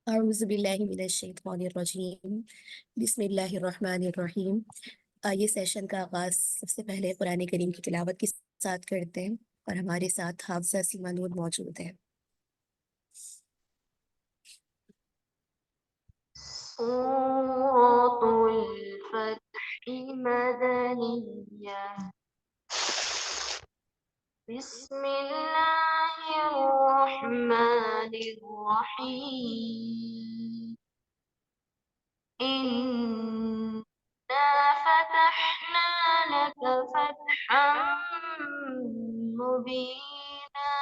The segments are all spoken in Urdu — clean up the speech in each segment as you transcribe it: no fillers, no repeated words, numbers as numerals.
اعوذ باللہ من الشیطان الرجیم بسم اللہ الرحمن الرحیم۔ آئیے سیشن کا آغاز سب سے پہلے قرآن کریم کی تلاوت کے ساتھ کرتے ہیں اور ہمارے ساتھ حافظہ سیما نور موجود ہے۔ سورة الفتح مدنية بسم الله الرحمن الرحيم إنا فتحنا لك فتحا مبينا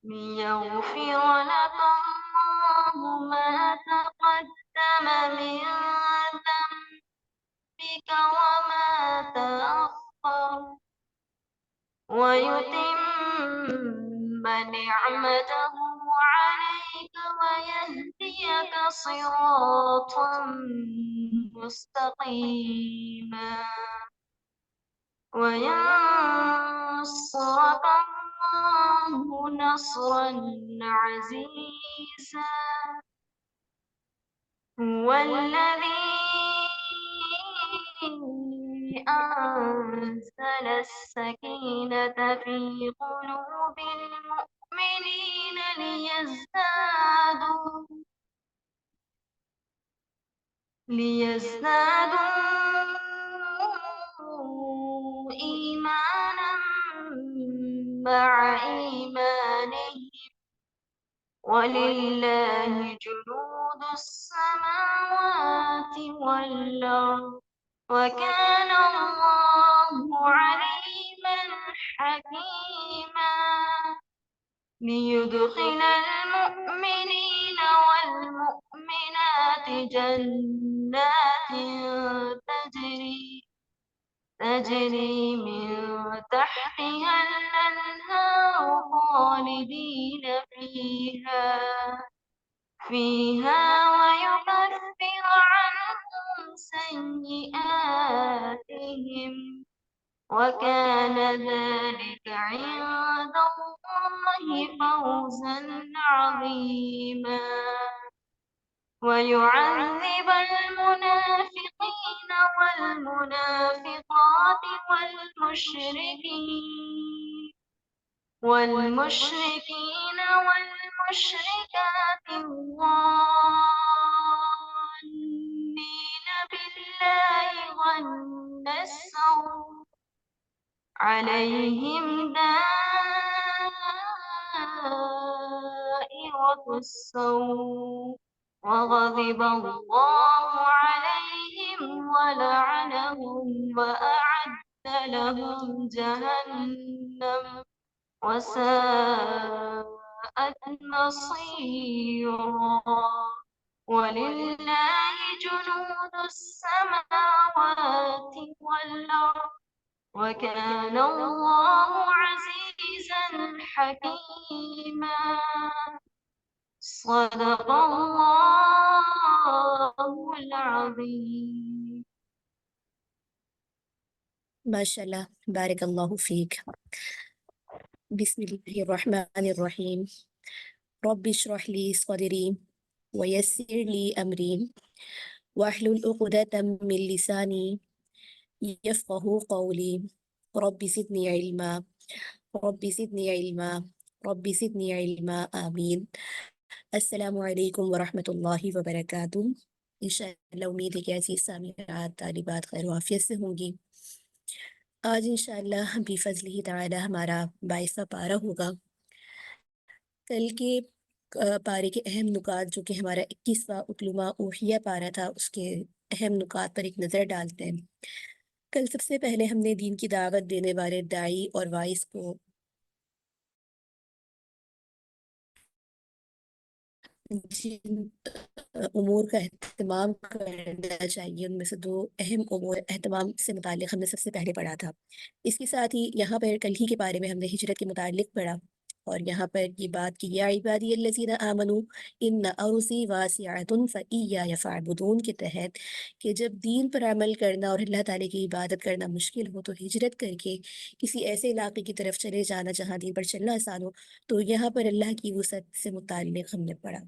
ليغفر لك الله ما تقدم من ذنبك وما تأخر ويتم نعمته عليك ويهديك صراطا مستقيما وينصرك الله نصرا عزيزا هو الذي أنزل السكينة في قلوب المؤمنين ليزدادوا إيمانا مع إيمانهم ولله جنود السماوات والأرض وكان الله عليما حكيما ليدخل المؤمنين والمؤمنات جنات تجري من تحتها الأنهار خالدين فيها ويكفر عنهم سيئاتهم وكان ذلك عند الله فوزا عظيما ويعذب المنافقين والمنافقات والمشركين والمشركات الظانين بالله ظن السوء عليهم دائرة السوء وغضب الله عليهم ولعنهم وأعد لهم جهنم وساءت مصيرا ولله جنود السماوات والأرض وكان الله عزيزا حكيما صدق الله العظيم ماشاءاللہ، بارک اللہ فیک۔ بسم اللہ الرحمن الرحیم۔ رب اشرح لی صدری ویسر لی امری واحلل عقدۃ من لسانی یفقہوا قولی رب زدنی علما رب زدنی علما رب زدنی علما آمین۔ السلام علیکم ورحمۃ اللہ وبرکاتہ۔ انشاءاللہ امید ہے کہ عزیز سامعات طالبات خیر و عافیت سے ہوں گی۔ آج انشاءاللہ بفضلہ تعالی ہمارا 22واں پارہ ہوگا۔ کل کے پارے کے اہم نکات جو کہ ہمارا 21واں اتلما اوحیہ پارہ تھا، اس کے اہم نکات پر ایک نظر ڈالتے ہیں۔ کل سب سے پہلے ہم نے دین کی دعوت دینے والے داعی اور وائس کو جن امور کا اہتمام کرنا چاہیے ان میں سے 2 اہم امور اہتمام سے متعلق ہم نے سب سے پہلے پڑھا تھا۔ اس کے ساتھ ہی یہاں پر کل ہی کے بارے میں ہم نے ہجرت کے متعلق پڑھا اور یہاں پر یہ بات کہ یا عبادی الذین آمنوا ان ارضی واسعۃ فإیایا فاعبدون کے تحت کہ جب دین پر عمل کرنا اور اللہ تعالیٰ کی عبادت کرنا مشکل ہو تو ہجرت کر کے کسی ایسے علاقے کی طرف چلے جانا جہاں دین پر چلنا آسان ہو، تو یہاں پر اللہ کی وسعت سے متعلق ہم نے پڑھا۔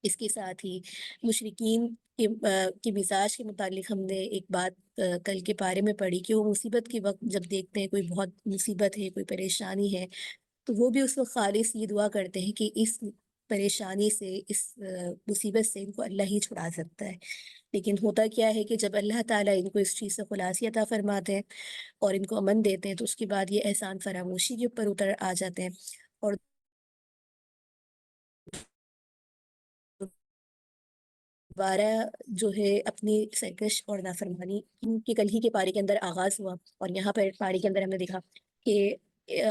اس کے ساتھ ہی مشرکین کے مزاج کے متعلق ہم نے ایک بات کل کے پارے میں پڑھی کہ وہ مصیبت کے وقت جب دیکھتے ہیں کوئی بہت مصیبت ہے، کوئی پریشانی ہے، تو وہ بھی اس وقت خالص یہ دعا کرتے ہیں کہ اس پریشانی سے، اس مصیبت سے ان کو اللہ ہی چھڑا سکتا ہے۔ لیکن ہوتا کیا ہے کہ جب اللہ تعالیٰ ان کو اس چیز سے خلاصی عطا فرماتے ہیں اور ان کو امن دیتے ہیں تو اس کے بعد یہ احسان فراموشی کے اوپر اتر آ جاتے ہیں اور دوبارہ جو ہے اپنی سرکش اور نافرمانی کی کل ہی کے پارے کے اندر آغاز ہوا۔ اور یہاں پر پارے کے اندر ہم نے دیکھا کہ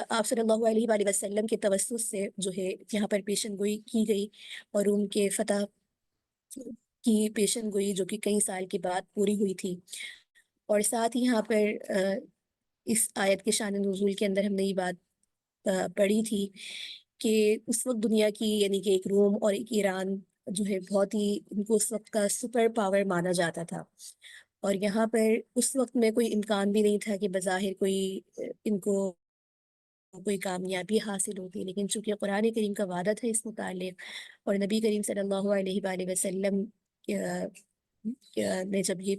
آپ صلی اللہ علیہ وآلہ وسلم کے توسط سے جو ہے یہاں پر پیشن گوئی کی گئی اور روم کے فتح کی پیشن گوئی جو کہ کئی سال کے بعد پوری ہوئی تھی۔ اور ساتھ ہی یہاں پر اس آیت کے شان نزول کے اندر ہم نے یہ بات پڑھی تھی کہ اس وقت دنیا کی یعنی کہ ایک روم اور ایک ایران جو ہے بہت ہی ان کو اس وقت کا سپر پاور مانا جاتا تھا، اور یہاں پر اس وقت میں کوئی امکان بھی نہیں تھا کہ بظاہر کوئی ان کو کوئی کامیابی حاصل ہوتی، لیکن چونکہ قرآن کریم کا وعدہ تھا اس متعلق اور نبی کریم صلی اللہ علیہ وآلہ وسلم نے جب یہ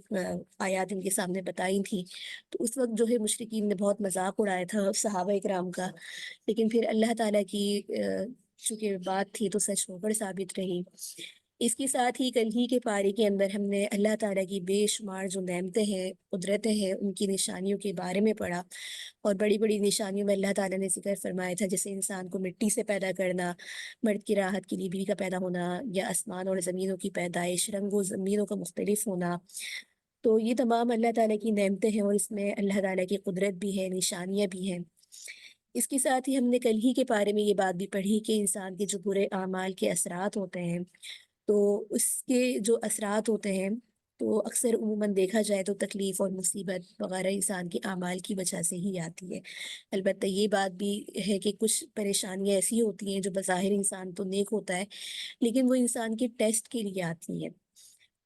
آیات ان کے سامنے بتائی تھی تو اس وقت جو ہے مشرکین نے بہت مذاق اڑایا تھا صحابہ اکرام کا، لیکن پھر اللہ تعالیٰ کی چونکہ بات تھی تو سچ ہو کر ثابت رہی۔ اس کے ساتھ ہی کل ہی کے پارے کے اندر ہم نے اللہ تعالیٰ کی بے شمار جو نعمتیں ہیں، قدرتیں ہیں، ان کی نشانیوں کے بارے میں پڑھا، اور بڑی بڑی نشانیوں میں اللہ تعالیٰ نے ذکر فرمایا تھا، جیسے انسان کو مٹی سے پیدا کرنا، مرد کی راحت کے لیے بیوی کا پیدا ہونا، یا آسمان اور زمینوں کی پیدائش، رنگ و زمینوں کا مختلف ہونا۔ تو یہ تمام اللہ تعالیٰ کی نعمتیں ہیں اور اس میں اللہ تعالیٰ کی قدرت بھی ہے، نشانیاں بھی ہیں۔ اس کے ساتھ ہی ہم نے کل ہی کے بارے میں یہ بات بھی پڑھی کہ انسان کے جو برے اعمال کے اثرات ہوتے ہیں تو اس کے جو اثرات ہوتے ہیں تو اکثر عموماً دیکھا جائے تو تکلیف اور مصیبت وغیرہ انسان کے اعمال کی وجہ سے ہی آتی ہے۔ البتہ یہ بات بھی ہے کہ کچھ پریشانیاں ایسی ہوتی ہیں جو بظاہر انسان تو نیک ہوتا ہے لیکن وہ انسان کے ٹیسٹ کے لیے آتی ہیں،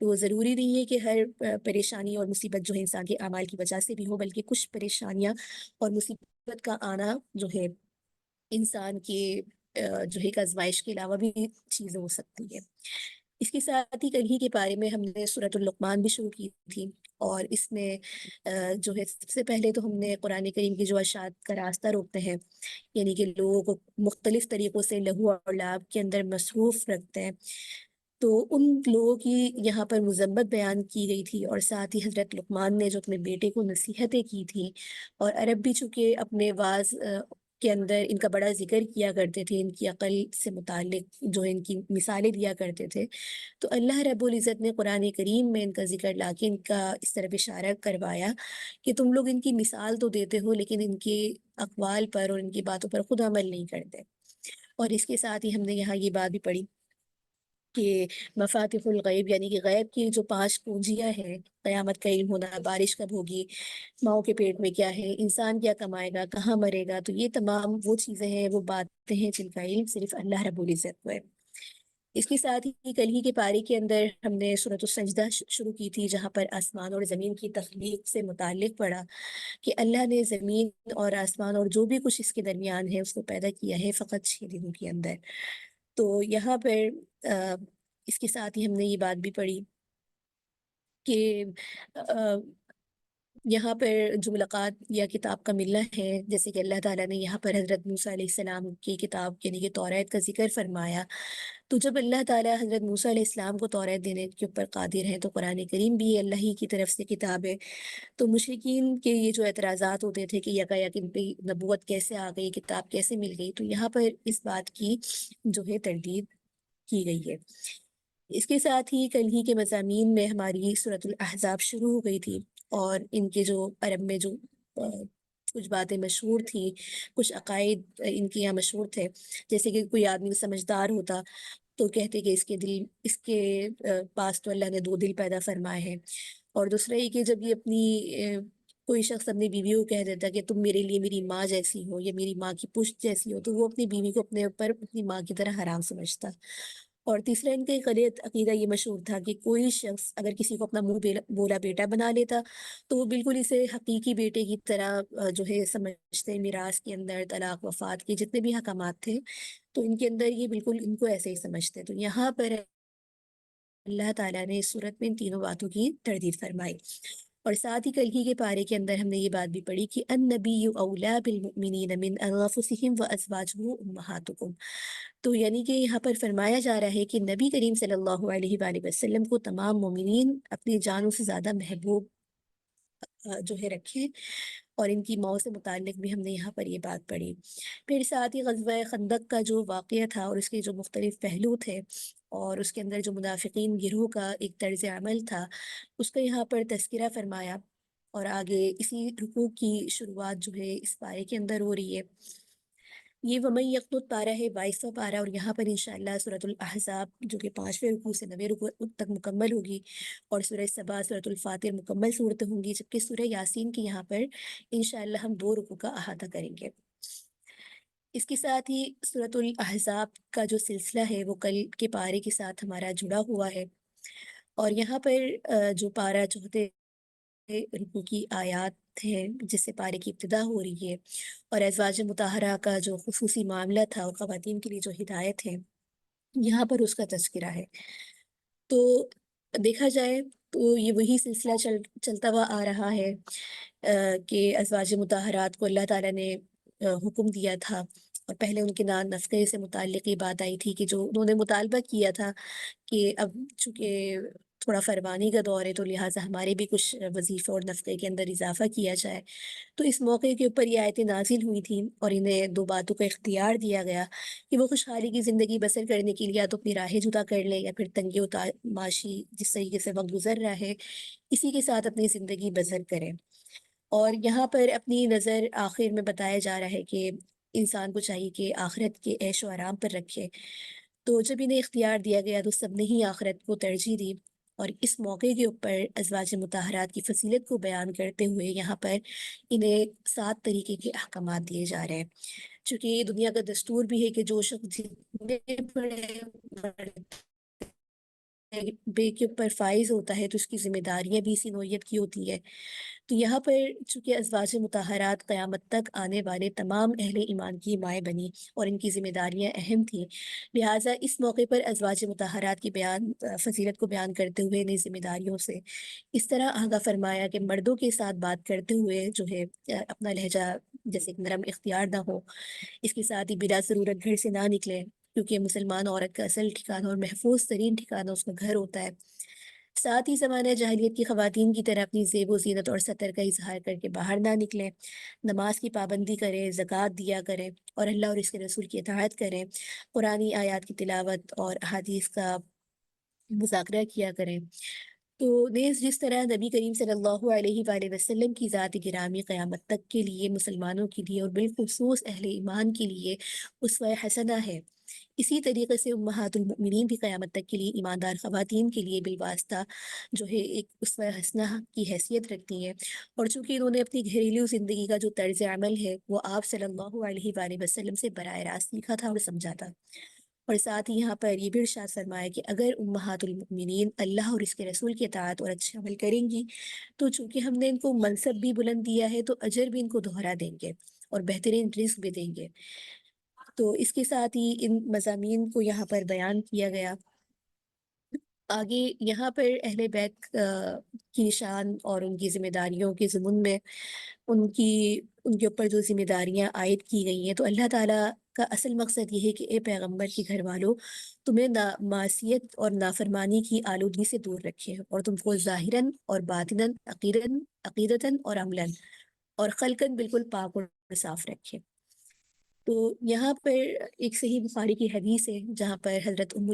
تو ضروری نہیں ہے کہ ہر پریشانی اور مصیبت جو ہے انسان کے اعمال کی وجہ سے بھی ہو، بلکہ کچھ پریشانیاں اور مصیبت کا آنا جو ہے انسان کے جو ہے ایک آزمائش کے علاوہ بھی چیزیں ہو سکتی ہے۔ اس کے ساتھ ہی کل ہی کے بارے میں ہم نے سورۃ اللقمان بھی شروع کی تھی، اور اس میں جو ہے سب سے پہلے تو ہم نے قرآن کریم کی جو اشاعت کا راستہ روکتے ہیں، یعنی کہ لوگوں کو مختلف طریقوں سے لہو اور لعب کے اندر مصروف رکھتے ہیں، تو ان لوگوں کی یہاں پر مذمت بیان کی گئی تھی، اور ساتھ ہی حضرت لقمان نے جو اپنے بیٹے کو نصیحتیں کی تھی، اور عرب بھی چونکہ اپنے واعظ کے اندر ان کا بڑا ذکر کیا کرتے تھے، ان کی عقل سے متعلق جو ان کی مثالیں دیا کرتے تھے، تو اللہ رب العزت نے قرآن کریم میں ان کا ذکر لا کے ان کا اس طرف اشارہ کروایا کہ تم لوگ ان کی مثال تو دیتے ہو لیکن ان کے اقوال پر اور ان کی باتوں پر خود عمل نہیں کرتے۔ اور اس کے ساتھ ہی ہم نے یہاں یہ بات بھی پڑھی کہ مفاتح الغیب یعنی کہ غیب کی جو 5 کنجیاں ہیں، قیامت کا علم ہونا، بارش کب ہوگی، ماؤں کے پیٹ میں کیا ہے، انسان کیا کمائے گا، کہاں مرے گا، تو یہ تمام وہ چیزیں ہیں، وہ باتیں ہیں جن کا علم صرف اللہ رب العزت کو ہے۔ اس کے ساتھ ہی کل ہی کے پارے کے اندر ہم نے سورۃ السجدہ شروع کی تھی، جہاں پر آسمان اور زمین کی تخلیق سے متعلق پڑھا کہ اللہ نے زمین اور آسمان اور جو بھی کچھ اس کے درمیان ہے اس کو پیدا کیا ہے فقط 6 دنوں کے اندر۔ تو یہاں پر اس کے ساتھ ہی ہم نے یہ بات بھی پڑھی کہ یہاں پر جو ملاقات یا کتاب کا ملنا ہے، جیسے کہ اللہ تعالیٰ نے یہاں پر حضرت موسیٰ علیہ السلام کی کتاب یعنی کہ توریت کا ذکر فرمایا، تو جب اللہ تعالیٰ حضرت موسیٰ علیہ السلام کو توریت دینے کے اوپر قادر ہیں تو قرآن کریم بھی اللہ ہی کی طرف سے کتاب ہے، تو مشرکین کے یہ جو اعتراضات ہوتے تھے کہ یکایک ان پہ نبوت کیسے آ گئی، کتاب کیسے مل گئی، تو یہاں پر اس بات کی جو ہے تردید کی گئی ہے۔ اس کے ساتھ ہی کل ہی کے مضامین میں ہماری سورۃ الاحزاب شروع ہو گئی تھی، اور ان کے جو عرب میں جو کچھ باتیں مشہور تھیں، کچھ عقائد ان کے یہاں مشہور تھے، جیسے کہ کوئی آدمی سمجھدار ہوتا تو کہتے کہ اس کے پاس تو اللہ نے 2 دل پیدا فرمائے ہیں، اور دوسرا یہ کہ جب یہ اپنی کوئی شخص اپنی بیوی کو کہہ دیتا کہ تم میرے لیے میری ماں جیسی ہو یا میری ماں کی پشت جیسی ہو، تو وہ اپنی بیوی کو اپنے اوپر اپنی ماں کی طرح حرام سمجھتا۔ اور تیسرا ان کا ایک غلط عقیدہ یہ مشہور تھا کہ کوئی شخص اگر کسی کو اپنا منہ بولا بیٹا بنا لیتا تو وہ بالکل اسے حقیقی بیٹے کی طرح جو ہے سمجھتے، میراث کے اندر طلاق وفات کے جتنے بھی حکامات تھے تو ان کے اندر یہ بالکل ان کو ایسے ہی سمجھتے۔ تو یہاں پر اللہ تعالیٰ نے اس صورت میں ان تینوں باتوں کی تردید فرمائی، اور ساتھ ہی کل ہی کے پارے کے اندر ہم نے یہ بات بھی پڑھی کہ النبی اولا بالمؤمنین من انفسہم وازواجہ امہاتکم، تو یعنی کہ یہاں پر فرمایا جا رہا ہے کہ نبی کریم صلی اللہ علیہ وآلہ وسلم کو تمام مومنین اپنی جانوں سے زیادہ محبوب جو ہے رکھیں، اور ان کی موت سے متعلق بھی ہم نے یہاں پر یہ بات پڑھی۔ پھر ساتھ ہی غزوہ خندق کا جو واقعہ تھا اور اس کے جو مختلف پہلو تھے اور اس کے اندر جو منافقین گروہ کا ایک طرز عمل تھا اس کا یہاں پر تذکرہ فرمایا، اور آگے اسی رکوع کی شروعات جو ہے اس پارے کے اندر ہو رہی ہے۔ یہ وَمَن یقنط پارہ ہے 22واں پارہ، اور یہاں پر انشاءاللہ سورۃ الاحزاب جو کہ 5ویں رکوع سے 9ویں رکوع تک مکمل ہوگی، اور سورہ سبا، سورۃ الفاتر مکمل صورتیں ہوں گی، جبکہ سورہ یاسین کی یہاں پر انشاءاللہ ہم 2 رکوع کا احاطہ کریں گے۔ اس کے ساتھ ہی سورۃ الاحزاب کا جو سلسلہ ہے وہ کل کے پارے کے ساتھ ہمارا جڑا ہوا ہے، اور یہاں پر جو پارہ چوتھے رکوع کی آیات ہیں جس سے پارے کی ابتدا ہو رہی ہے، اور ازواج مطہرہ کا جو خصوصی معاملہ تھا اور خواتین کے لیے جو ہدایت ہے یہاں پر اس کا تذکرہ ہے۔ تو دیکھا جائے تو یہ وہی سلسلہ چلتا ہوا آ رہا ہے کہ ازواج مطہرات کو اللہ تعالیٰ نے حکم دیا تھا، اور پہلے ان کے نفقے سے متعلق یہ بات آئی تھی کہ جو انہوں نے مطالبہ کیا تھا کہ اب چونکہ تھوڑا فرمانی کا دور ہے تو لہٰذا ہمارے بھی کچھ وظیفے اور نفقے کے اندر اضافہ کیا جائے، تو اس موقع کے اوپر یہ آیتیں نازل ہوئی تھیں اور انہیں 2 باتوں کا اختیار دیا گیا کہ وہ خوشحالی کی زندگی بسر کرنے کے لیے یا تو اپنی راہیں جدا کر لیں یا پھر تنگی و معاشی جس طریقے سے وقت گزر رہا ہے اسی کے ساتھ اپنی زندگی بسر کریں۔ اور یہاں پر اپنی نظر آخر میں بتایا جا رہا ہے کہ انسان کو چاہیے کہ آخرت کے عیش و آرام پر رکھے، تو جب انہیں اختیار دیا گیا تو سب نے ہی آخرت کو ترجیح دی، اور اس موقع کے اوپر ازواج مطہرات کی فضیلت کو بیان کرتے ہوئے یہاں پر انہیں 7 طریقے کے احکامات دیے جا رہے ہیں، چونکہ یہ دنیا کا دستور بھی ہے کہ جو شخص جتنے بڑے بے کے اوپر فائز ہوتا ہے تو اس کی ذمہ داریاں بھی اسی نوعیت کی ہوتی ہے۔ تو یہاں پر چونکہ ازواج مطہرات قیامت تک آنے والے تمام اہل ایمان کی مائیں بنی اور ان کی ذمہ داریاں اہم تھیں، لہٰذا اس موقع پر ازواج مطہرات کی فضیلت کو بیان کرتے ہوئے انہیں ذمہ داریوں سے اس طرح آگاہ فرمایا کہ مردوں کے ساتھ بات کرتے ہوئے جو ہے اپنا لہجہ جیسے ایک نرم اختیار نہ ہو، اس کے ساتھ ہی بلا ضرورت گھر سے نہ نکلے، کیونکہ مسلمان عورت کا اصل ٹھکانہ اور محفوظ ترین ٹھکانہ اس کا گھر ہوتا ہے۔ ساتھ ہی زمانہ جاہلیت کی خواتین کی طرح اپنی زیب و زینت اور ستر کا اظہار کر کے باہر نہ نکلیں، نماز کی پابندی کریں، زکوٰۃ دیا کریں، اور اللہ اور اس کے رسول کی اطاعت کریں، قرآنی آیات کی تلاوت اور احادیث کا مذاکرہ کیا کریں۔ تو نیز جس طرح نبی کریم صلی اللہ علیہ وآلہ وسلم کی ذات گرامی قیامت تک کے لیے مسلمانوں کے لیے اور بالخصوص اہل ایمان کے لیے اسوہ حسنہ ہے، اسی طریقے سے امہات المؤمنین بھی قیامت تک کے لیے ایماندار خواتین کے لیے بالواسطہ جو ہے ایک اسوہ حسنہ کی حیثیت رکھتی ہیں، اور چونکہ انہوں نے اپنی گھریلو زندگی کا جو طرز عمل ہے وہ آپ صلی اللہ علیہ وآلہ وسلم سے براہ راست سیکھا تھا اور سمجھا تھا، اور ساتھ ہی یہاں پر یہ بھی ارشاد فرمایا کہ اگر امہات المؤمنین اللہ اور اس کے رسول کی اطاعت اور اچھے عمل کریں گی تو چونکہ ہم نے ان کو منصب بھی بلند دیا ہے تو اجر بھی ان کو دوہرا دیں گے اور بہترین رزق بھی دیں گے۔ تو اس کے ساتھ ہی ان مضامین کو یہاں پر بیان کیا گیا۔ آگے یہاں پر اہل بیت کی شان اور ان کی ذمہ داریوں کے ضمن میں ان کے اوپر جو ذمہ داریاں عائد کی گئی ہیں، تو اللہ تعالیٰ کا اصل مقصد یہ ہے کہ اے پیغمبر کے گھر والوں تمہیں معصیت اور نافرمانی کی آلودگی سے دور رکھے اور تم کو ظاہراً اور باطناً عقیدتاً اور عملاً اور خلقاً بالکل پاک اور صاف رکھے۔ تو یہاں پر ایک صحیح بخاری کی حدیث ہے جہاں پر حضرت ام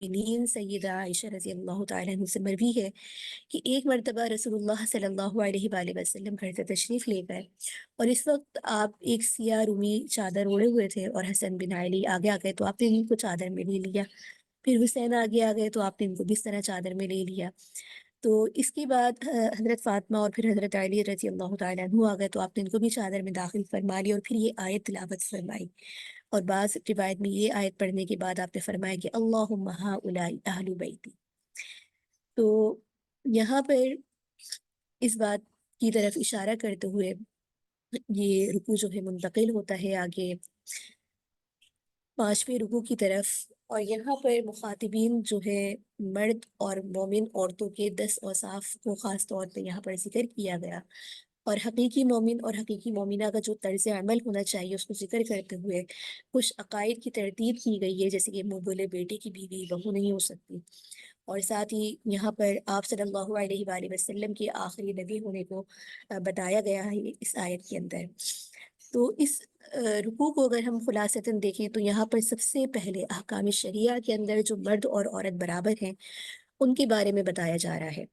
المؤمنین سیدہ عائشہ رضی اللہ تعالیٰ عنہ سے مروی ہے کہ ایک مرتبہ رسول اللہ صلی اللہ علیہ وآلہ وسلم گھر سے تشریف لے گئے، اور اس وقت آپ ایک سیاہ رومی چادر اوڑے ہوئے تھے، اور حسن بن علی آگے آ گئے تو آپ نے ان کو چادر میں لے لیا، پھر حسین آگے آ گئے تو آپ نے ان کو بھی اس طرح چادر میں لے لیا۔ تو اس کے بعد حضرت فاطمہ اور پھر حضرت علی رضی اللہ تعالیٰ عنہ آ گئے، تو آپ نے ان کو بھی چادر میں داخل فرما لیا اور پھر یہ آیت تلاوت فرمائی. اور بعض روایت میں یہ آیت پڑھنے کے بعد آپ نے فرمایا کہ اللہم ہؤلاء اہل بیتی. تو یہاں پر اس بات کی طرف اشارہ کرتے ہوئے یہ رکوع جو ہے منتقل ہوتا ہے آگے 5ویں رکوع کی طرف. اور یہاں پر مخاطبین جو ہے مرد اور مومن عورتوں کے 10 اوصاف کو خاص طور پہ یہاں پر ذکر کیا گیا، اور حقیقی مومن اور حقیقی مومنہ کا جو طرز عمل ہونا چاہیے اس کو ذکر کرتے ہوئے کچھ عقائد کی ترتیب کی گئی ہے، جیسے کہ منہ بولے بیٹے کی بیوی بہو نہیں ہو سکتی، اور ساتھ ہی یہاں پر آپ صلی اللہ علیہ وآلہ وسلم کے آخری نبی ہونے کو بتایا گیا ہے اس آیت کے اندر. تو اس رکوع کو اگر ہم خلاصتاً دیکھیں تو یہاں پر سب سے پہلے احکام شریعہ کے اندر جو مرد اور عورت برابر ہیں ان کے بارے میں بتایا جا رہا ہے.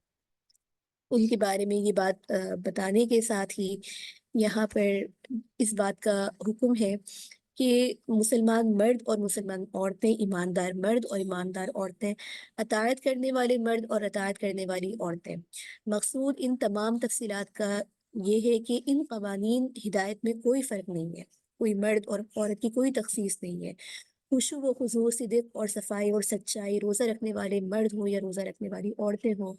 ان کے بارے میں یہ بات بتانے کے ساتھ ہی یہاں پر اس بات کا حکم ہے کہ مسلمان مرد اور مسلمان عورتیں، ایماندار مرد اور ایماندار عورتیں، اطاعت کرنے والے مرد اور اطاعت کرنے والی عورتیں. مقصود ان تمام تفصیلات کا یہ ہے کہ ان قوانین ہدایت میں کوئی فرق نہیں ہے، کوئی مرد اور عورت کی کوئی تخصیص نہیں ہے. خشوع و خضوع، صدق اور صفائی اور سچائی، روزہ رکھنے والے مرد ہوں یا روزہ رکھنے والی عورتیں ہوں،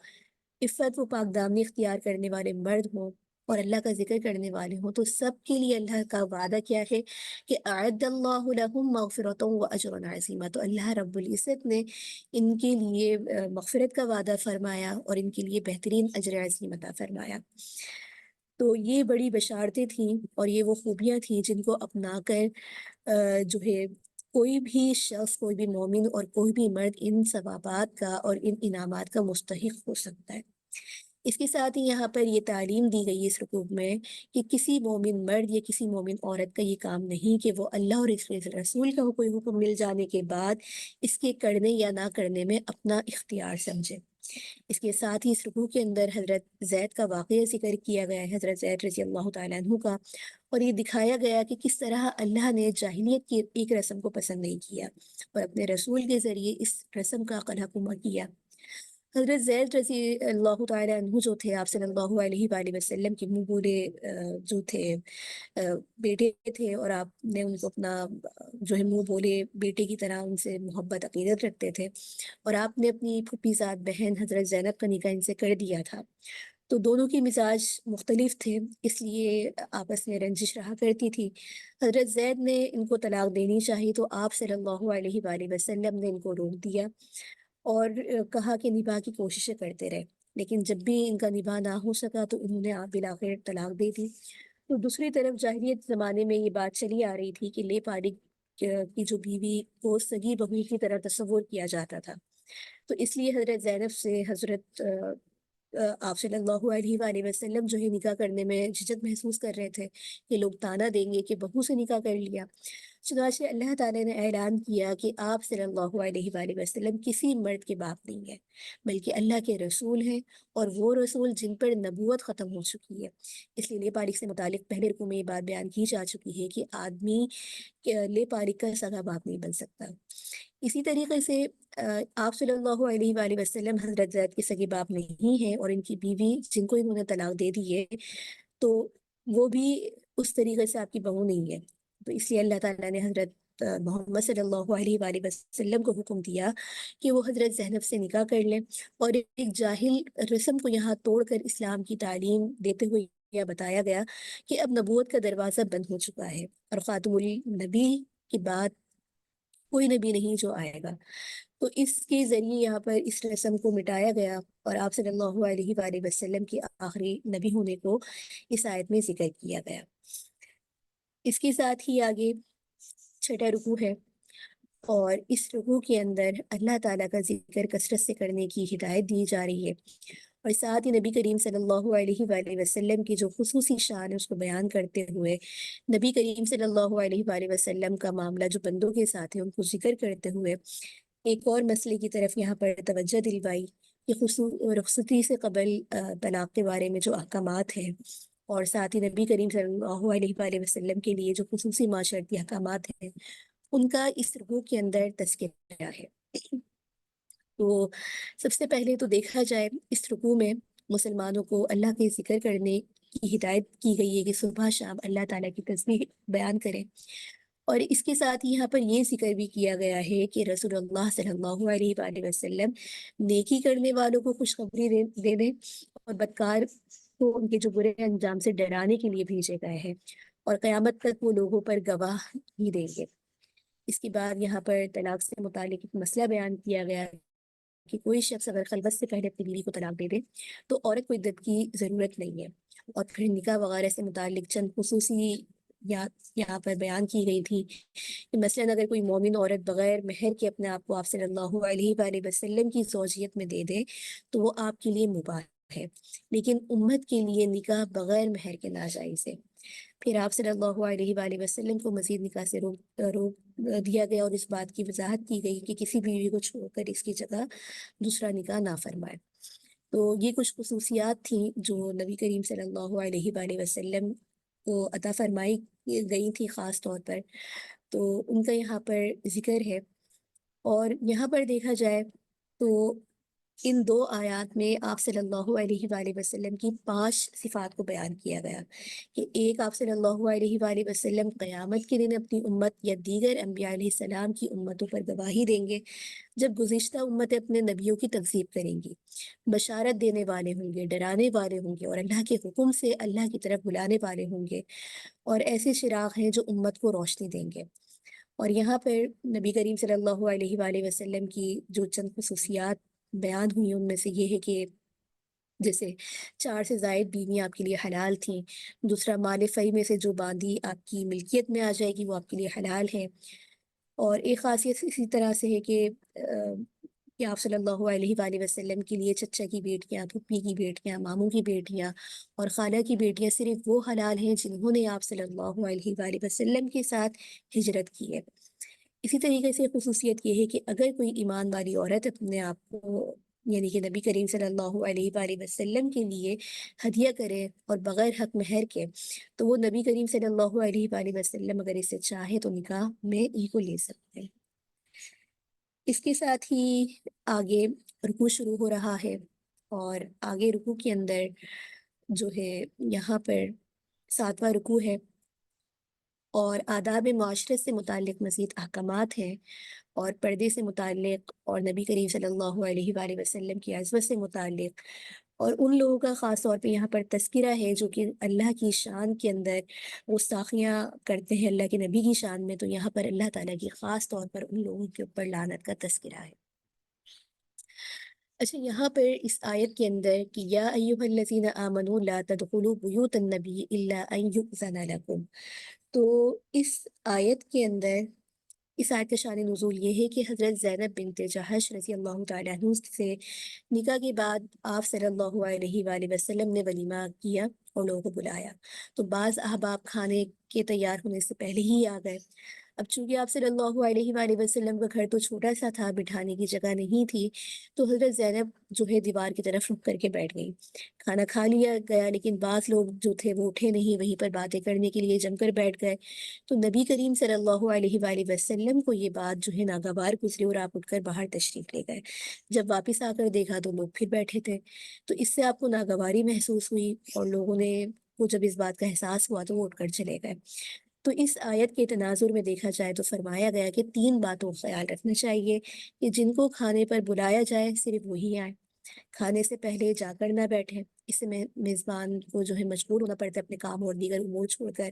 عفت و پاک دامنی اختیار کرنے والے مرد ہوں اور اللہ کا ذکر کرنے والے ہوں، تو سب کے لیے اللہ کا وعدہ کیا ہے کہ اعد اللہ لہم مغفرۃ و اجر عظیمہ. تو اللہ رب العزت نے ان کے لیے مغفرت کا وعدہ فرمایا اور ان کے لیے بہترین اجر عظیم عطا فرمایا. تو یہ بڑی بشارتیں تھیں اور یہ وہ خوبیاں تھیں جن کو اپنا کر جو ہے کوئی بھی شخص، کوئی بھی مومن اور کوئی بھی مرد ان ثوابات کا اور ان انعامات کا مستحق ہو سکتا ہے. اس کے ساتھ ہی یہاں پر یہ تعلیم دی گئی اس رکوع میں کہ کسی مومن مرد یا کسی مومن عورت کا یہ کام نہیں کہ وہ اللہ اور اس کے رسول کا کوئی حکم مل جانے کے بعد اس کے کرنے یا نہ کرنے میں اپنا اختیار سمجھے. اس کے ساتھ ہی اس رکوع کے اندر حضرت زید کا واقعہ ذکر کیا گیا ہے، حضرت زید رضی اللہ تعالیٰ عنہ کا، اور یہ دکھایا گیا کہ کس طرح اللہ نے جاہلیت کی ایک رسم کو پسند نہیں کیا اور اپنے رسول کے ذریعے اس رسم کا قلعہ کیا. حضرت زید رضی اللہ تعالیٰ عنہ جو تھے آپ صلی اللہ علیہ وآلہ وسلم کے منہ بولے جو تھے بیٹے تھے، اور آپ نے ان کو اپنا جو ہے منہ بولے بیٹے کی طرح ان سے محبت عقیدت رکھتے تھے، اور آپ نے اپنی پھوپھی زاد بہن حضرت زینب کا نکاح ان سے کر دیا تھا. تو دونوں کے مزاج مختلف تھے، اس لیے آپس میں رنجش رہا کرتی تھی. حضرت زید نے ان کو طلاق دینی چاہی تو آپ صلی اللہ علیہ وآلہ وسلم نے ان کو روک دیا اور کہا کہ نباہ کی کوششیں کرتے رہے، لیکن جب بھی ان کا نباہ نہ ہو سکا تو انہوں نے بالآخر طلاق دے دی. تو دوسری طرف جاہلیت زمانے میں یہ بات چلی آ رہی تھی کہ لے پاڑی کی جو بیوی کو سگی بہو کی طرح تصور کیا جاتا تھا. تو اس لیے حضرت زینب سے حضرت آپ صلی اللہ علیہ وآلہ وسلم جو ہے نکاح کرنے میں جھجک محسوس کر رہے تھے کہ لوگ طعنہ دیں گے کہ بہو سے نکاح کر لیا. چنانچہ اللہ تعالیٰ نے اعلان کیا کہ آپ صلی اللہ علیہ وآلہ وسلم کسی مرد کے باپ نہیں ہیں، بلکہ اللہ کے رسول ہیں، اور وہ رسول جن پر نبوت ختم ہو چکی ہے. اس لیے لے پاڑی سے متعلق پہلے رکوع میں یہ بات بیان کی جا چکی ہے کہ آدمی لے پاڑی کا سگا باپ نہیں بن سکتا. اسی طریقے سے آپ صلی اللہ علیہ وآلہ وسلم حضرت زید کے سگے باپ نہیں ہیں، اور ان کی بیوی جن کو انہوں نے طلاق دے دی ہے تو وہ بھی اس طریقے سے آپ کی بہو نہیں ہے. تو اس لیے اللہ تعالیٰ نے حضرت محمد صلی اللہ علیہ وآلہ وسلم کو حکم دیا کہ وہ حضرت زینب سے نکاح کر لیں، اور ایک جاہل رسم کو یہاں توڑ کر اسلام کی تعلیم دیتے ہوئے یہ بتایا گیا کہ اب نبوت کا دروازہ بند ہو چکا ہے اور خاتم النبی کے بعد کوئی نبی نہیں جو آئے گا. تو اس کے ذریعے یہاں پر اس رسم کو مٹایا گیا اور آپ صلی اللہ علیہ وآلہ وسلم کی آخری نبی ہونے کو اس آیت میں ذکر کیا گیا. اس کے ساتھ ہی آگے 6واں رکوع ہے، اور اس رکوع کے اندر اللہ تعالیٰ کا ذکر کثرت سے کرنے کی ہدایت دی جا رہی ہے، اور ساتھ ہی نبی کریم صلی اللہ علیہ وآلہ وسلم کی جو خصوصی شان ہے اس کو بیان کرتے ہوئے نبی کریم صلی اللہ علیہ وآلہ وسلم کا معاملہ جو بندوں کے ساتھ ہے ان کو ذکر کرتے ہوئے ایک اور مسئلے کی طرف یہاں پر توجہ دلوائی کہ رخصتی سے قبل طلاق کے بارے میں جو احکامات ہیں، اور ساتھ ہی نبی کریم صلی اللہ علیہ وآلہ وسلم کے لیے جو خصوصی معاشرتی احکامات ہیں ان کا اس رکوع کے اندر تذکرہ ہے. تو سب سے پہلے تو دیکھا جائے اس رکوع میں مسلمانوں کو اللہ کے ذکر کرنے کی ہدایت کی گئی ہے کہ صبح شام اللہ تعالیٰ کی تسبیح بیان کریں، اور اس کے ساتھ ہی یہاں پر یہ ذکر بھی کیا گیا ہے کہ رسول اللہ صلی اللہ علیہ وآلہ وسلم نیکی کرنے والوں کو خوشخبری دے دیں اور بدکار کو ان کے جو برے انجام سے ڈرانے کے لیے بھیجے گئے ہیں، اور قیامت تک وہ لوگوں پر گواہ ہی دیں گے۔ اس کے بعد یہاں پر طلاق سے متعلق ایک مسئلہ بیان کیا گیا کہ کوئی شخص اگر خلوت سے پہلے اپنی بیوی کو طلاق دے دے تو عورت کو عدت کی ضرورت نہیں ہے۔ اور پھر نکاح وغیرہ سے متعلق چند خصوصی یہاں پر بیان کی گئی تھی کہ مثلاً اگر کوئی مومن عورت بغیر مہر کے اپنے آپ کو آپ صلی اللہ علیہ وآلہ وسلم کی زوجیت میں دے دے تو وہ آپ کے لیے مباح ہے، لیکن امت کے لیے نکاح بغیر مہر کے ناجائز ہے۔ پھر آپ صلی اللہ علیہ وآلہ وسلم کو مزید نکاح سے روک دیا گیا اور اس بات کی وضاحت کی گئی کہ کسی بیوی کو چھوڑ کر اس کی جگہ دوسرا نکاح نہ فرمائے۔ تو یہ کچھ خصوصیات تھیں جو نبی کریم صلی اللہ علیہ وآلہ وسلم کو عطا فرمائی گئی تھی خاص طور پر، تو ان کا یہاں پر ذکر ہے۔ اور یہاں پر دیکھا جائے تو ان دو آیات میں آپ صلی اللہ علیہ وآلہ وسلم کی 5 صفات کو بیان کیا گیا کہ ایک، آپ صلی اللہ علیہ وآلہ وسلم قیامت کے دن اپنی امت یا دیگر انبیاء علیہ السلام کی امتوں پر گواہی دیں گے جب گزشتہ امتیں اپنے نبیوں کی تکذیب کریں گی، بشارت دینے والے ہوں گے، ڈرانے والے ہوں گے، اور اللہ کے حکم سے اللہ کی طرف بلانے والے ہوں گے، اور ایسے چراغ ہیں جو امت کو روشنی دیں گے۔ اور یہاں پر نبی کریم صلی اللہ علیہ وآلہ وسلم کی جو چند خصوصیات بیان ہوئی ان میں سے یہ ہے کہ جیسے 4 سے زائد بیویاں آپ کے لیے حلال تھیں، دوسرا مال فی میں سے جو باندی آپ کی ملکیت میں آ جائے گی وہ آپ کے لیے حلال ہے، اور ایک خاصیت اسی طرح سے ہے کہ آپ صلی اللہ علیہ وآلہ وسلم کے لیے چچا کی بیٹیاں، پھپھی کی بیٹیاں، ماموں کی بیٹیاں اور خالہ کی بیٹیاں صرف وہ حلال ہیں جنہوں نے آپ صلی اللہ علیہ وآلہ وسلم کے ساتھ ہجرت کی ہے۔ اسی طریقے سے خصوصیت یہ ہے کہ اگر کوئی ایمان والی عورت اپنے آپ کو یعنی کہ نبی کریم صلی اللہ علیہ وآلہ وسلم کے لیے ہدیہ کرے اور بغیر حق مہر کے، تو وہ نبی کریم صلی اللہ علیہ وآلہ وسلم اگر اسے چاہے تو نکاح میں ہی کو لے سکتے ہیں۔ اس کے ساتھ ہی آگے رکوع شروع ہو رہا ہے، اور آگے رکوع کے اندر جو ہے یہاں پر 7واں رکوع ہے، اور آداب معاشرت سے متعلق مزید احکامات ہیں، اور پردے سے متعلق اور نبی کریم صلی اللہ علیہ وآلہ وسلم کی عظمت سے متعلق، اور ان لوگوں کا خاص طور پہ یہاں پر تذکرہ ہے جو کہ اللہ کی شان کے اندر گستاخیاں کرتے ہیں اللہ کے نبی کی شان میں، تو یہاں پر اللہ تعالیٰ کی خاص طور پر ان لوگوں کے اوپر لعنت کا تذکرہ ہے۔ اچھا، یہاں پر اس آیت کے اندر کہ یا ایھا الذین آمنوا لا تدخلوا بیوت النبی الا ان یؤذن لکم، تو اس آیت کے اندر اس آیت کا شان نزول یہ ہے کہ حضرت زینب بنت جہش رضی اللہ تعالیٰ عنہ سے نکاح کے بعد آپ صلی اللہ علیہ وآلہ وسلم نے ولیمہ کیا اور لوگوں کو بلایا، تو بعض احباب کھانے کے تیار ہونے سے پہلے ہی آ گئے۔ اب چونکہ آپ صلی اللہ علیہ وآلہ وسلم کا گھر تو چھوٹا سا تھا، بٹھانے کی جگہ نہیں تھی، تو حضرت زینب جو ہے دیوار کی طرف رک کر کے بیٹھ گئی۔ کھانا کھا لیا گیا لیکن بعض لوگ جو تھے وہ اٹھے نہیں، وہیں پر باتیں کرنے کے لیے جم کر بیٹھ گئے، تو نبی کریم صلی اللہ علیہ وآلہ وسلم کو یہ بات جو ہے ناگوار گزری اور آپ اٹھ کر باہر تشریف لے گئے۔ جب واپس آ کر دیکھا تو لوگ پھر بیٹھے تھے، تو اس سے آپ کو ناگواری محسوس ہوئی، اور لوگوں نے کو جب اس بات کا احساس ہوا تو وہ اٹھ کر چلے گئے۔ تو اس آیت کے تناظر میں دیکھا جائے تو فرمایا گیا کہ 3 باتوں کا خیال رکھنا چاہیے کہ جن کو کھانے پر بلایا جائے صرف وہی آئے، کھانے سے پہلے جا کر نہ بیٹھیں، اس سے میزبان کو جو ہے مجبور ہونا پڑتا ہے اپنے کام اور دیگر امور چھوڑ کر،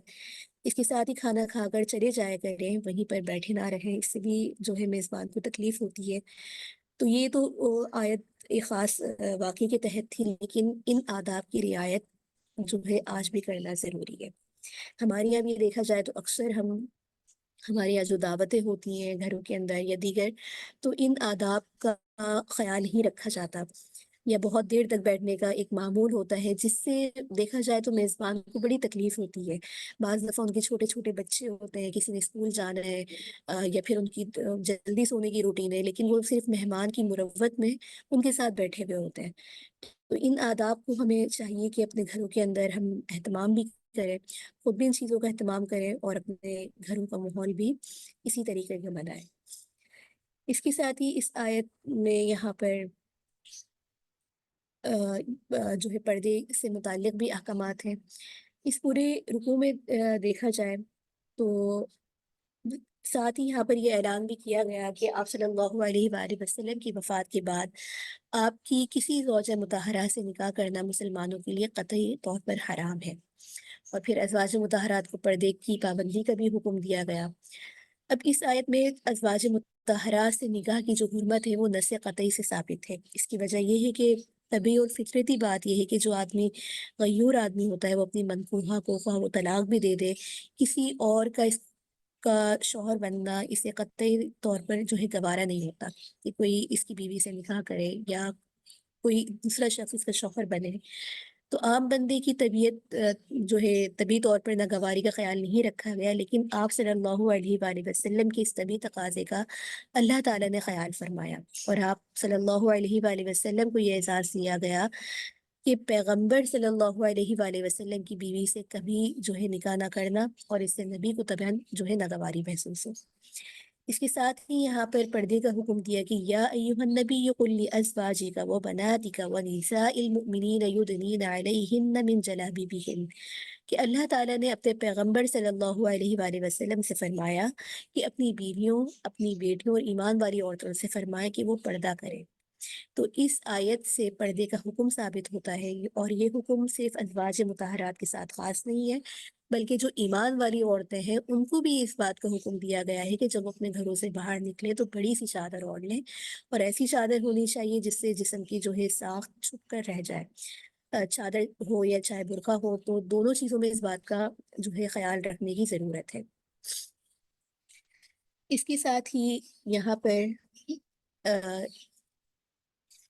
اس کے ساتھ ہی کھانا کھا کر چلے جایا کریں، وہیں پر بیٹھے نہ رہیں، اس سے بھی جو ہے میزبان کو تکلیف ہوتی ہے۔ تو یہ تو آیت ایک خاص واقعے کے تحت تھی، لیکن ان آداب کی رعایت جو ہے آج بھی کرنا ضروری ہے۔ ہمارے یہاں بھی دیکھا جائے تو اکثر ہمارے یہاں جو دعوتیں ہوتی ہیں گھروں کے اندر یا دیگر، تو ان آداب کا خیال ہی رکھا جاتا، یا بہت دیر تک بیٹھنے کا ایک معمول ہوتا ہے، جس سے دیکھا جائے تو میزبان کو بڑی تکلیف ہوتی ہے۔ بعض دفعہ ان کے چھوٹے چھوٹے بچے ہوتے ہیں، کسی نے اسکول جانا ہے، یا پھر ان کی جلدی سونے کی روٹین ہے، لیکن وہ صرف مہمان کی مروت میں ان کے ساتھ بیٹھے ہوئے ہوتے ہیں۔ تو ان آداب کو ہمیں چاہیے کہ اپنے گھروں کے اندر ہم اہتمام بھی کریں، خود بھی ان چیزوں کا اہتمام کریں، اور اپنے گھروں کا ماحول بھی اسی طریقے کا بنائیں۔ اس کے ساتھ ہی اس آیت میں یہاں پر جو ہے پردے سے متعلق بھی احکامات ہیں۔ اس پورے رکوع میں دیکھا جائے تو ساتھ ہی یہاں پر یہ اعلان بھی کیا گیا کہ آپ صلی اللہ علیہ وآلہ وسلم کی وفات کے بعد آپ کی کسی زوجہ مطہرہ سے نکاح کرنا مسلمانوں کے لیے قطعی طور پر حرام ہے، اور پھر ازواج مطہرات کو پردے کی پابندی کا بھی حکم دیا گیا۔ اب اس آیت میں ازواج مطہرات سے نکاح کی جو حرمت ہے وہ نص قطعی سے ثابت ہے۔ اس کی وجہ یہ ہے کہ طبیعی اور فطرتی بات یہ ہے کہ جو آدمی غیور آدمی ہوتا ہے وہ اپنی منکوحہ کو خواہ وہ طلاق بھی دے دے، کسی اور کا اس کا شوہر بننا اسے قطعی طور پر جو ہے گوارا نہیں ہوتا کہ کوئی اس کی بیوی سے نکاح کرے یا کوئی دوسرا شخص اس کا شوہر بنے۔ تو عام بندے کی طبیعت جو ہے طبی طور پر ناگواری کا خیال نہیں رکھا گیا، لیکن آپ صلی اللہ علیہ وآلہ وسلم کے اس طبی تقاضے کا اللہ تعالیٰ نے خیال فرمایا، اور آپ صلی اللہ علیہ وآلہ وسلم کو یہ اعزاز دیا گیا کہ پیغمبر صلی اللہ علیہ وآلہ وسلم کی بیوی سے کبھی جو ہے نکاح نہ کرنا، اور اس سے نبی کو طبعاً جو ہے ناگواری محسوس ہو۔ اس کے ساتھ ہی یہاں پر پردے کا حکم دیا کہ یا ایھا النبی قل لازواجک وبناتک ونساء المؤمنین یدنین علیہن من جلابیبہن، کہ اللہ تعالیٰ نے اپنے پیغمبر صلی اللہ علیہ وآلہ وسلم سے فرمایا کہ اپنی بیویوں، اپنی بیٹیوں اور ایمان والی عورتوں سے فرمائے کہ وہ پردہ کریں۔ تو اس آیت سے پردے کا حکم ثابت ہوتا ہے، اور یہ حکم صرف ازواج مطہرات کے ساتھ خاص نہیں ہے، بلکہ جو ایمان والی عورتیں ہیں ان کو بھی اس بات کا حکم دیا گیا ہے کہ جب اپنے گھروں سے باہر نکلے تو بڑی سی چادر اوڑھ لیں، اور ایسی چادر ہونی چاہیے جس سے جسم کی جو ہے ساخت چھپ کر رہ جائے۔ چادر ہو یا چاہے برقع ہو، تو دونوں چیزوں میں اس بات کا جو ہے خیال رکھنے کی ضرورت ہے۔ اس کے ساتھ ہی یہاں پر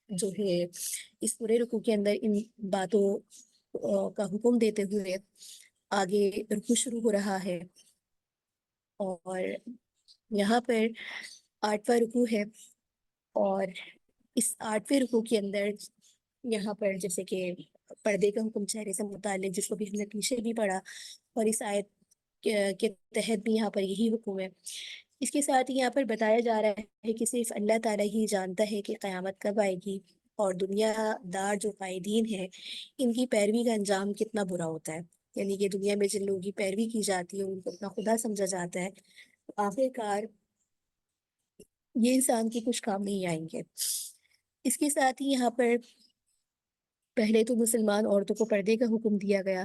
جو ہے اس پورے رکوع کے اندر ان باتوں کا حکم دیتے ہوئے آگے رکوع شروع ہو رہا ہے، اور یہاں پر 8واں رکوع ہے، اور اس 8ویں رکوع کے اندر یہاں پر جیسے کہ پردے کا حکم چہرے سے متعلق، جس کو بھی ہم نے پیچھے بھی پڑھا، اور اس آیت کے تحت بھی یہاں پر یہی حکم ہے۔ اس کے ساتھ ہی یہاں پر بتایا جا رہا ہے کہ صرف اللہ تعالیٰ ہی جانتا ہے کہ قیامت کب آئے گی، اور دنیا دار جو قائدین ہیں ان کی پیروی کا انجام کتنا برا ہوتا ہے، یعنی کہ دنیا میں جن لوگوں کی پیروی کی جاتی ہے ان کو اپنا خدا سمجھا جاتا ہے، آخر کار یہ انسان کے کچھ کام نہیں آئیں گے۔ اس کے ساتھ ہی یہاں پر پہلے تو مسلمان عورتوں کو پردے کا حکم دیا گیا،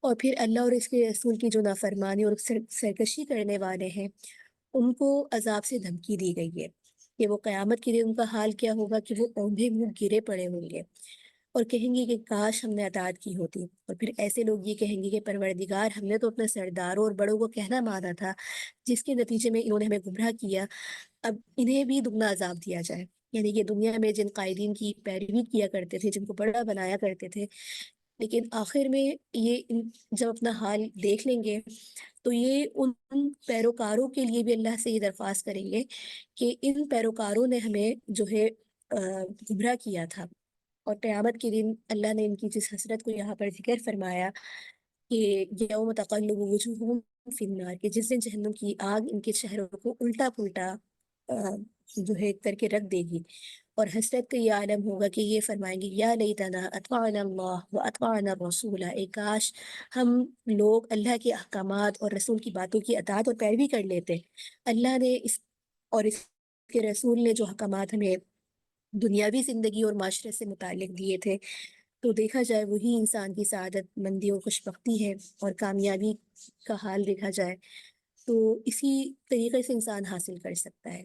اور پھر اللہ اور اس کے رسول کی جو نافرمانی اور سرکشی کرنے والے ہیں ان کو عذاب سے دھمکی دی گئی ہے کہ وہ قیامت کے دن ان کا حال کیا ہوگا کہ وہ اوندھے منہ گرے پڑے ہوں گے اور کہیں گے کہ کاش ہم نے اطاعت کی ہوتی، اور پھر ایسے لوگ یہ کہیں گے کہ پروردگار ہم نے تو اپنے سرداروں اور بڑوں کو کہنا مانا تھا، جس کے نتیجے میں انہوں نے ہمیں گمراہ کیا، اب انہیں بھی دگنا عذاب دیا جائے۔ یعنی کہ دنیا میں جن قائدین کی پیروی کیا کرتے تھے، جن کو بڑا بنایا کرتے تھے، لیکن آخر میں یہ جب اپنا حال دیکھ لیں گے تو یہ ان پیروکاروں کے لیے بھی اللہ سے یہ درخواست کریں گے کہ ان پیروکاروں نے ہمیں جو ہے گمراہ کیا تھا، اور قیامت کے دن اللہ نے ان کی جس حسرت کو یہاں پر ذکر فرمایا کہ یوم تقلب وجوہہم فی النار، کہ جس دن جہنم کی آگ ان کے چہروں کو الٹا پلٹا جو ہے کر کے رکھ دے گی، اور حسرت کا یہ عالم ہوگا کہ یہ فرمائیں گے یا لیتنا اطعنا اللہ و اطعنا الرسول، اے کاش ہم لوگ اللہ کے احکامات اور رسول کی باتوں کی اطاعت اور پیروی کر لیتے۔ اللہ نے اس کے رسول نے جو احکامات ہمیں دنیاوی زندگی اور معاشرے سے متعلق دیے تھے، تو دیکھا جائے وہی انسان کی سعادت مندی اور خوش بختی ہے، اور کامیابی کا حال دیکھا جائے تو اسی طریقے سے انسان حاصل کر سکتا ہے۔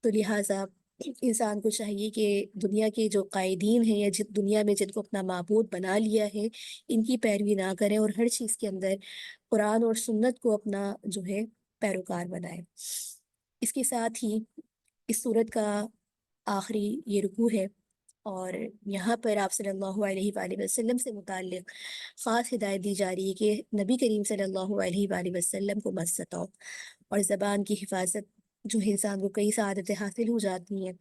تو لہٰذا انسان کو چاہیے کہ دنیا کے جو قائدین ہیں یا دنیا میں جن کو اپنا معبود بنا لیا ہے ان کی پیروی نہ کریں، اور ہر چیز کے اندر قرآن اور سنت کو اپنا جو ہے پیروکار بنائیں۔ اس کے ساتھ ہی اس سورت کا آخری یہ رکوع ہے، اور یہاں پر آپ صلی اللہ علیہ وآلہ وسلم سے متعلق خاص ہدایت دی جا رہی ہے کہ نبی کریم صلی اللہ علیہ وآلہ وسلم کو مت ستاؤ، اور زبان کی حفاظت جو ہے انسان کو کئی سعادتیں حاصل ہو جاتی ہیں،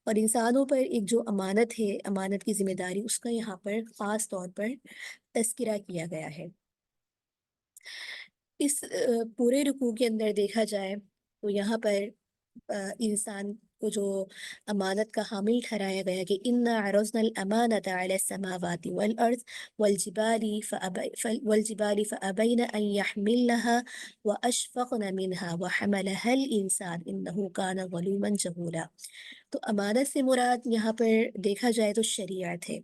اور انسانوں پر ایک جو امانت ہے، امانت کی ذمہ داری، اس کا یہاں پر خاص طور پر تذکرہ کیا گیا ہے۔ اس پورے رکوع کے اندر دیکھا جائے تو یہاں پر انسان کو جو امانت کا حامل ٹھہرایا گیا کہ انا عرضنا الامانۃ علی السماوات والارض والجبال فابین ان يحملنها واشفقن منها وحملها الانسان انه كان ظلوما جهولا۔ تو امانت سے مراد یہاں پر دیکھا جائے تو شریعت ہے۔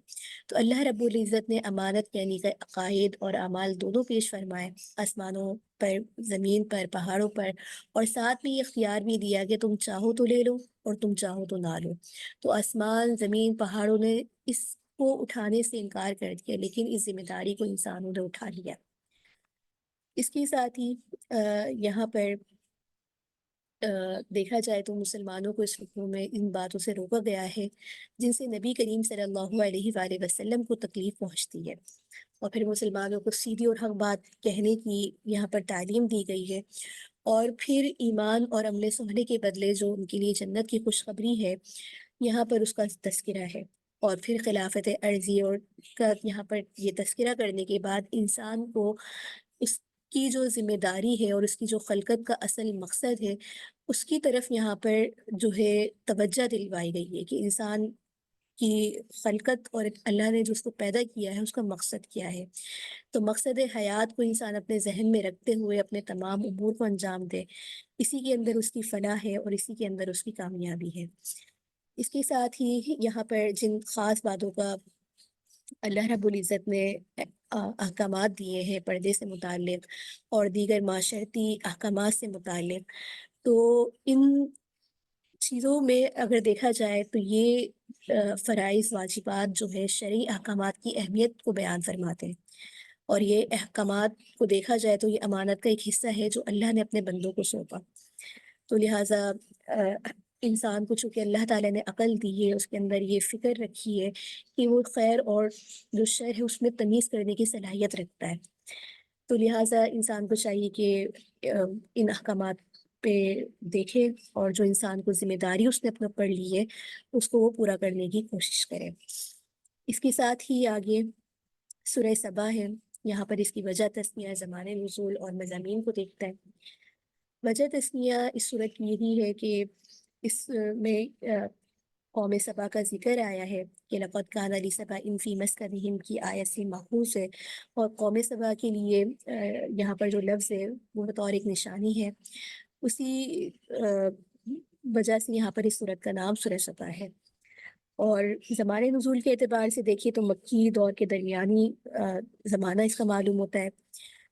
تو اللہ رب العزت نے امانت یعنی کہ عقائد اور اعمال دونوں پیش فرمائے، آسمانوں پر، زمین پر، پہاڑوں پر، اور ساتھ میں یہ اختیار بھی دیا کہ تم چاہو تو لے لو اور تم چاہو تو نہ لو۔ تو آسمان، زمین، پہاڑوں نے اس کو اٹھانے سے انکار کر دیا، لیکن اس ذمہ داری کو انسانوں نے اٹھا لیا۔ اس کے ساتھ ہی یہاں پر دیکھا جائے تو مسلمانوں کو اس رکوع میں ان باتوں سے روکا گیا ہے جن سے نبی کریم صلی اللہ علیہ وآلہ وسلم کو تکلیف پہنچتی ہے، اور پھر مسلمانوں کو سیدھی اور حق بات کہنے کی یہاں پر تعلیم دی گئی ہے، اور پھر ایمان اور عمل صالح کے بدلے جو ان کے لیے جنت کی خوشخبری ہے یہاں پر اس کا تذکرہ ہے، اور پھر خلافت عرضی اور کا یہاں پر یہ تذکرہ کرنے کے بعد انسان کو اس کی جو ذمہ داری ہے اور اس کی جو خلقت کا اصل مقصد ہے اس کی طرف یہاں پر جو ہے توجہ دلوائی گئی ہے کہ انسان کی خلقت اور اللہ نے جو اس کو پیدا کیا ہے اس کا مقصد کیا ہے۔ تو مقصد حیات کو انسان اپنے ذہن میں رکھتے ہوئے اپنے تمام امور کو انجام دے، اسی کے اندر اس کی فلاح ہے اور اسی کے اندر اس کی کامیابی ہے۔ اس کے ساتھ ہی یہاں پر جن خاص باتوں کا اللہ رب العزت نے احکامات دیے ہیں پردے سے متعلق اور دیگر معاشرتی احکامات سے متعلق، تو ان چیزوں میں اگر دیکھا جائے تو یہ فرائض واجبات جو ہے شرعی احکامات کی اہمیت کو بیان فرماتے ہیں، اور یہ احکامات کو دیکھا جائے تو یہ امانت کا ایک حصہ ہے جو اللہ نے اپنے بندوں کو سونپا۔ تو لہٰذا انسان کو چونکہ اللہ تعالیٰ نے عقل دی ہے، اس کے اندر یہ فکر رکھی ہے کہ وہ خیر اور جو شر ہے اس میں تمیز کرنے کی صلاحیت رکھتا ہے، تو لہٰذا انسان کو چاہیے کہ ان احکامات پہ دیکھے اور جو انسان کو ذمہ داری اس نے اپنا پڑھ لی ہے اس کو وہ پورا کرنے کی کوشش کرے۔ اس کے ساتھ ہی آگے سورہ سبا ہے، یہاں پر اس کی وجہ تسمیہ، زمان نزول اور مضامین کو دیکھتا ہے۔ وجہ تسمیہ اس صورت کی یہی ہے کہ اس میں قوم سبا کا ذکر آیا ہے کہ لقد کان لسبأ فی مسکنہم کی آیت سے ماخوذ ہے، اور قوم سبا کے لیے یہاں پر جو لفظ ہے وہ بطور ایک نشانی ہے، اسی وجہ سے یہاں پر اس صورت کا نام سورہ سبا ہے۔ اور زمان نزول کے اعتبار سے دیکھیے تو مکی دور کے درمیانی زمانہ اس کا معلوم ہوتا ہے۔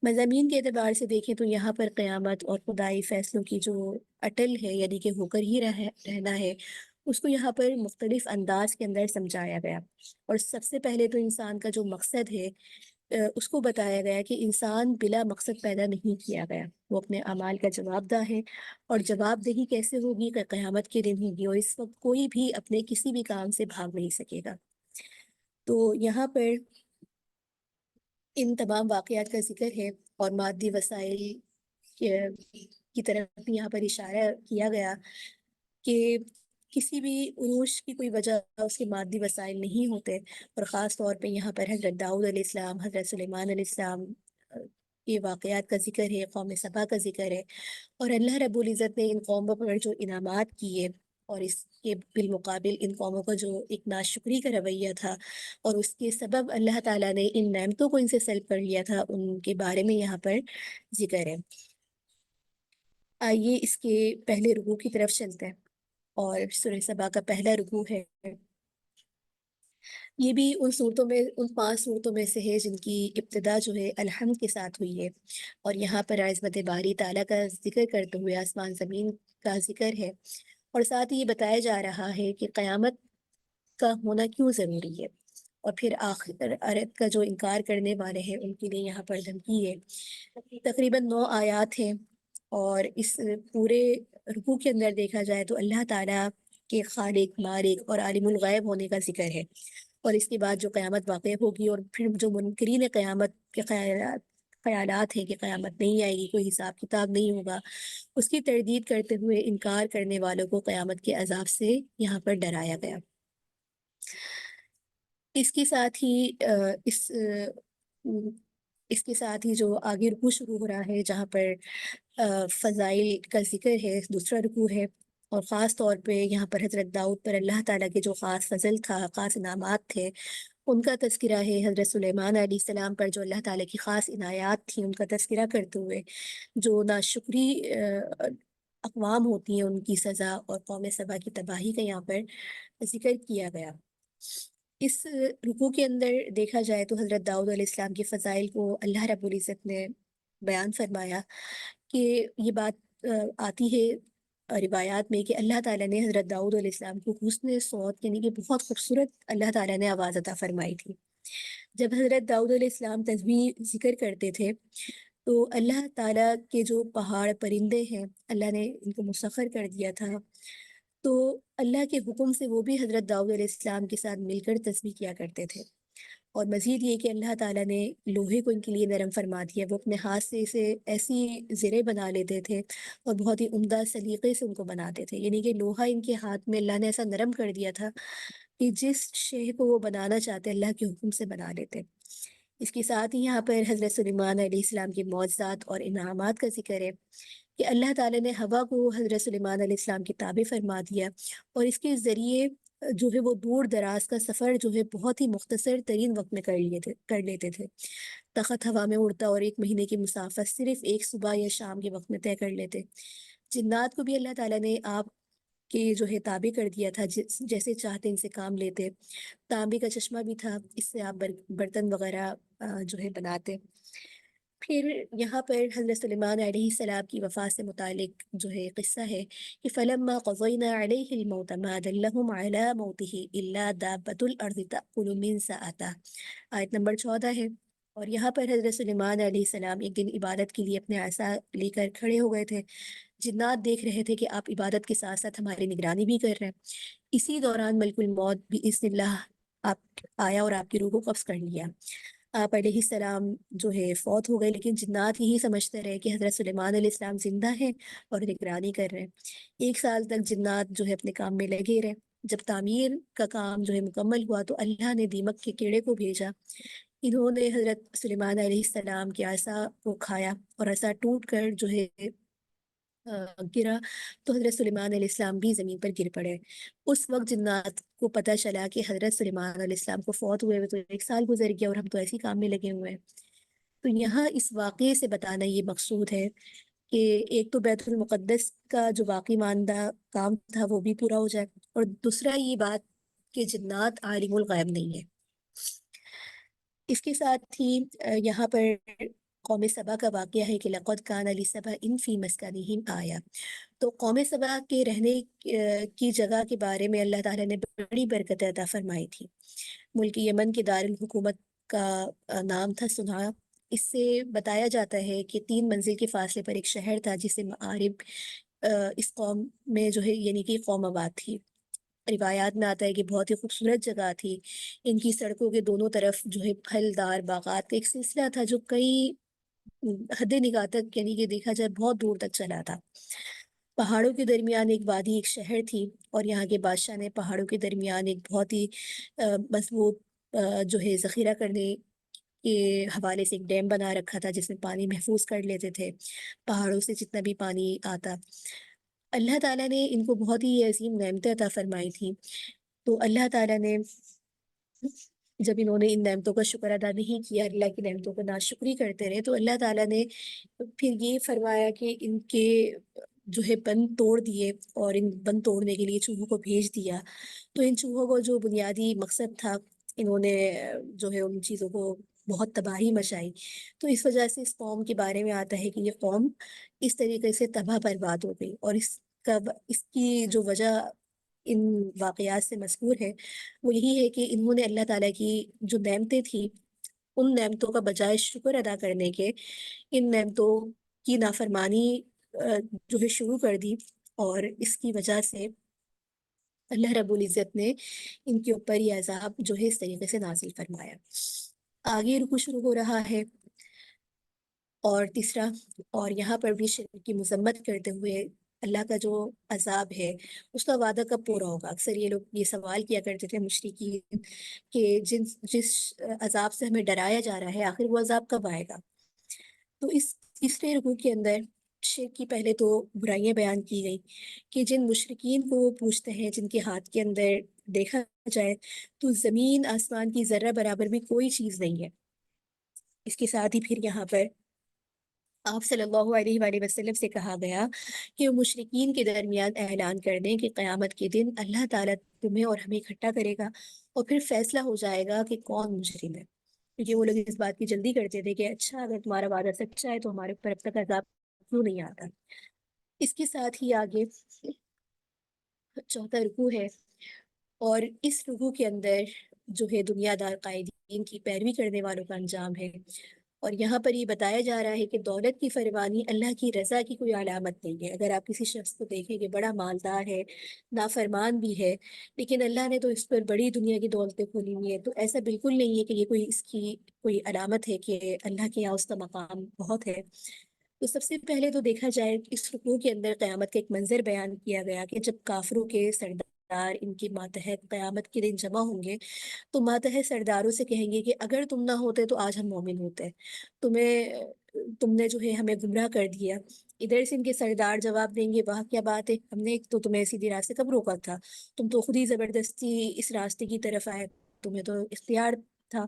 مضامین کے اعتبار سے دیکھیں تو یہاں پر قیامت اور خدائی فیصلوں کی جو اٹل ہے یعنی کہ ہو کر ہی رہنا ہے اس کو یہاں پر مختلف انداز کے اندر سمجھایا گیا، اور سب سے پہلے تو انسان کا جو مقصد ہے اس کو بتایا گیا کہ انسان بلا مقصد پیدا نہیں کیا گیا، وہ اپنے اعمال کا جواب دہ ہے، اور جواب دہی کیسے ہوگی کہ قیامت کے دن ہوگی، اور اس وقت کوئی بھی اپنے کسی بھی کام سے بھاگ نہیں سکے گا۔ تو یہاں پر ان تمام واقعات کا ذکر ہے، اور مادی وسائل کی طرف بھی یہاں پر اشارہ کیا گیا کہ کسی بھی عروج کی کوئی وجہ اس کے مادی وسائل نہیں ہوتے، اور خاص طور پہ یہاں پر حضرت داؤد علیہ السلام، حضرت سلیمان علیہ السلام کے واقعات کا ذکر ہے، قوم سبا کا ذکر ہے، اور اللہ رب العزت نے ان قوموں پر جو انعامات کیے اور اس کے بالمقابل ان قوموں کا جو ایک ناشکری کا رویہ تھا اور اس کے سبب اللہ تعالیٰ نے ان نعمتوں کو ان سے سلب کر لیا تھا، ان کے بارے میں یہاں پر ذکر ہے۔ آئیے اس کے پہلے رکوع کی طرف چلتے ہیں، اور سورہ سبا کا پہلا رکوع ہے، یہ بھی ان صورتوں میں، ان 5 صورتوں میں سے ہے جن کی ابتدا جو ہے الحمد کے ساتھ ہوئی ہے، اور یہاں پر عظمت باری تعالیٰ کا ذکر کرتے ہوئے آسمان زمین کا ذکر ہے، اور ساتھ ہی یہ بتایا جا رہا ہے کہ قیامت کا ہونا کیوں ضروری ہے، اور پھر آخرت کا جو انکار کرنے والے ہیں ان کے لیے یہاں پر دھمکی ہے۔ تقریباً 9 آیات ہیں، اور اس پورے رکوع کے اندر دیکھا جائے تو اللہ تعالیٰ کے خالق، مالک اور عالم الغیب ہونے کا ذکر ہے، اور اس کے بعد جو قیامت واقع ہوگی، اور پھر جو منکرین قیامت کے خیالات ہیں کہ قیامت نہیں آئے گی، کوئی حساب کتاب نہیں ہوگا، اس کی تردید کرتے ہوئے انکار کرنے والوں کو قیامت کے عذاب سے یہاں پر ڈرایا گیا۔ اس کے ساتھ ہی اس کے ساتھ ہی جو آگے رکوع شروع ہو رہا ہے جہاں پر فضائل کا ذکر ہے، دوسرا رکوع ہے، اور خاص طور پہ یہاں پر حضرت داؤد پر اللہ تعالیٰ کے جو خاص فضل تھا، خاص انعامات تھے، ان کا تذکرہ ہے۔ حضرت سلیمان علیہ السلام پر جو اللہ تعالیٰ کی خاص عنایات تھیں ان کا تذکرہ کرتے ہوئے جو ناشکری اقوام ہوتی ہیں ان کی سزا اور قوم سبا کی تباہی کا یہاں پر ذکر کیا گیا۔ اس رکوع کے اندر دیکھا جائے تو حضرت داؤد علیہ السلام کے فضائل کو اللہ رب العزت نے بیان فرمایا کہ یہ بات آتی ہے روایات میں کہ اللہ تعالیٰ نے حضرت داؤد علیہ السلام کو حسن صوت یعنی کہ بہت خوبصورت اللہ تعالیٰ نے آواز عطا فرمائی تھی۔ جب حضرت داؤد علیہ السلام تسبیح ذکر کرتے تھے تو اللہ تعالیٰ کے جو پہاڑ پرندے ہیں اللہ نے ان کو مسخر کر دیا تھا، تو اللہ کے حکم سے وہ بھی حضرت داؤد علیہ السلام کے ساتھ مل کر تسبیح کیا کرتے تھے۔ اور مزید یہ کہ اللہ تعالیٰ نے لوہے کو ان کے لیے نرم فرما دیا، وہ اپنے ہاتھ سے اسے ایسی زریں بنا لیتے تھے اور بہت ہی عمدہ سلیقے سے ان کو بناتے تھے، یعنی کہ لوہا ان کے ہاتھ میں اللہ نے ایسا نرم کر دیا تھا کہ جس شے کو وہ بنانا چاہتے اللہ کے حکم سے بنا لیتے۔ اس کے ساتھ ہی یہاں پر حضرت سلیمان علیہ السلام کی معجزات اور انعامات کا ذکر ہے کہ اللہ تعالیٰ نے ہوا کو حضرت سلیمان علیہ السلام کے تابع فرما دیا اور اس کے ذریعے جو ہے وہ دور دراز کا سفر جو ہے بہت ہی مختصر ترین وقت میں کر لیتے تھے۔ تخت ہوا میں اڑتا اور 1 مہینے کی مسافت صرف ایک صبح یا شام کے وقت میں طے کر لیتے۔ جنات کو بھی اللہ تعالیٰ نے آپ کے جو ہے تابع کر دیا تھا، جیسے چاہتے ان سے کام لیتے۔ تانبے کا چشمہ بھی تھا، اس سے آپ برتن وغیرہ جو ہے بناتے۔ پھر یہاں پر حضرت سلیمان علیہ السلام کی وفات سے متعلق جو ہے قصہ ہے کہ فَلَمَّا قَضَيْنَا عَلَيْهِ الْمَوْتَ مَا دَلَّهُمْ عَلَى مَوْتِهِ إِلَّا دَابَّةُ الْأَرْضِ تَأْكُلُ مِنْ سَأَتَهُ۔ آیت نمبر 14 ہے۔ اور یہاں پر حضرت سلیمان علیہ السلام ایک دن عبادت کے لیے اپنے عصا لے کر کھڑے ہو گئے تھے۔ جنات دیکھ رہے تھے کہ آپ عبادت کے ساتھ ساتھ ہماری نگرانی بھی کر رہے ہیں۔ اسی دوران ملک الموت بإذن اللہ آپ آیا اور آپ کی روح کو قبض کر لیا۔ آپ علیہ السلام جو ہے فوت ہو گئے، لیکن جنات یہی سمجھتے رہے کہ حضرت سلیمان علیہ السلام زندہ ہیں اور نگرانی کر رہے ہیں۔ 1 سال تک جنات جو ہے اپنے کام میں لگے رہے۔ جب تعمیر کا کام جو ہے مکمل ہوا تو اللہ نے دیمک کے کیڑے کو بھیجا، انہوں نے حضرت سلیمان علیہ السلام کے عصا کو کھایا اور عصا ٹوٹ کر جو ہے گرا تو حضرت سلیمان علیہ السلام بھی زمین پر گر پڑے۔ اس وقت جنات کو پتہ چلا کہ حضرت سلیمان علیہ السلام کو فوت ہوئے تو 1 سال گزر گیا اور ہم تو ایسی کام میں لگے ہوئے ہیں۔ تو یہاں اس واقعے سے بتانا یہ مقصود ہے کہ ایک تو بیت المقدس کا جو واقعی ماندہ کام تھا وہ بھی پورا ہو جائے، اور دوسرا یہ بات کہ جنات عالم الغیب نہیں ہے۔ اس کے ساتھ ہی یہاں پر قوم سبا کا واقعہ ہے کہ لَقَدْ كَانَ لِسَبَإٍ فِي مَسْكَنِهِمْ آیَةٌ۔ تو قوم سبا کے رہنے کی جگہ کے بارے میں اللہ تعالیٰ نے بڑی برکت عطا فرمائی تھی۔ ملک یمن کے دارالحکومت کا نام تھا صنعا۔ اس سے بتایا جاتا ہے کہ 3 منزل کے فاصلے پر ایک شہر تھا جسے معارب اس قوم میں جو ہے یعنی کہ قوم آباد تھی۔ روایات میں آتا ہے کہ بہت ہی خوبصورت جگہ تھی۔ ان کی سڑکوں کے دونوں طرف جو ہے پھلدار باغات کا ایک سلسلہ تھا جو کئی حد نگاہ تک یعنی کہ دیکھا جائے بہت دور تک چلا تھا۔ پہاڑوں کے درمیان ایک وادی ایک شہر تھی، اور یہاں کے بادشاہ نے پہاڑوں کے درمیان ایک بہت ہی مضبوط جو ہے ذخیرہ کرنے کے حوالے سے ایک ڈیم بنا رکھا تھا جس میں پانی محفوظ کر لیتے تھے، پہاڑوں سے جتنا بھی پانی آتا۔ اللہ تعالیٰ نے ان کو بہت ہی عظیم نعمتیں عطا فرمائی تھیں، تو اللہ تعالیٰ نے جب انہوں نے ان نعمتوں کا شکر ادا نہیں کیا، اللہ کی نعمتوں کا ناشکری کرتے رہے، تو اللہ تعالیٰ نے پھر یہ فرمایا کہ ان کے جو ہے بند توڑ دیے اور ان بند توڑنے کے لیے چوہوں کو بھیج دیا۔ تو ان چوہوں کو جو بنیادی مقصد تھا انہوں نے جو ہے ان چیزوں کو بہت تباہی مچائی۔ تو اس وجہ سے اس قوم کے بارے میں آتا ہے کہ یہ قوم اس طریقے سے تباہ برباد ہو گئی، اور اس کی جو وجہ ان واقعات سے مذکور ہے وہ یہی ہے کہ انہوں نے اللہ تعالیٰ کی جو نعمتیں تھیں ان نعمتوں کا بجائے شکر ادا کرنے کے ان نعمتوں کی نافرمانی جو ہے شروع کر دی، اور اس کی وجہ سے اللہ رب العزت نے ان کے اوپر یہ عذاب جو ہے اس طریقے سے نازل فرمایا۔ آگے رکو شروع ہو رہا ہے، اور تیسرا، اور یہاں پر بھی شرک کی مذمت کرتے ہوئے اللہ کا جو عذاب ہے اس کا وعدہ کب پورا ہوگا۔ اکثر یہ لوگ یہ سوال کیا کرتے تھے مشرکین کہ جس عذاب سے ہمیں ڈرایا جا رہا ہے آخر وہ عذاب کب آئے گا۔ تو اس تیسرے رکوع کے اندر شرک کی پہلے تو برائیاں بیان کی گئی کہ جن مشرکین کو وہ پوچھتے ہیں جن کے ہاتھ کے اندر دیکھا جائے تو زمین آسمان کی ذرہ برابر بھی کوئی چیز نہیں ہے۔ اس کے ساتھ ہی پھر یہاں پر آپ صلی اللہ علیہ وآلہ وسلم سے کہا گیا کہ وہ مشرکین کے درمیان اعلان کر دیں کہ قیامت کے دن اللہ تعالیٰ تمہیں اور ہمیں اکٹھا کرے گا اور پھر فیصلہ ہو جائے گا کہ کون مجرم ہے، کیونکہ وہ لوگ اس بات کی جلدی کرتے تھے کہ اچھا اگر تمہارا وعدہ سچا ہے تو ہمارے اوپر اب تک عذاب کیوں نہیں آتا۔ اس کے ساتھ ہی آگے چوتھا رکوع ہے، اور اس رکوع کے اندر جو ہے دنیا دار قائدین کی پیروی کرنے والوں کا انجام ہے، اور یہاں پر یہ بتایا جا رہا ہے کہ دولت کی فروانی اللہ کی رضا کی کوئی علامت نہیں ہے۔ اگر آپ کسی شخص کو دیکھیں کہ بڑا مالدار ہے، نافرمان بھی ہے، لیکن اللہ نے تو اس پر بڑی دنیا کی دولتیں کھولی ہوئی ہے، تو ایسا بالکل نہیں ہے کہ یہ کوئی اس کی کوئی علامت ہے کہ اللہ کے یہاں اس کا مقام بہت ہے۔ تو سب سے پہلے تو دیکھا جائے اس رکوع کے اندر قیامت کا ایک منظر بیان کیا گیا کہ جب کافروں کے سردار ان کے ماتحت قیامت کے دن جمع ہوں گے تو ماتحت سرداروں سے کہیں گے کہ اگر تم نہ ہوتے تو آج ہم مومن ہوتے، تم نے جو ہے ہمیں گمراہ کر دیا۔ ادھر سے ان کے سردار جواب دیں گے واہ کیا بات ہے، ہم نے تو تمہیں سیدھی راستے کب روکا تھا، تم تو خود ہی زبردستی اس راستے کی طرف آئے، تمہیں تو اختیار تھا،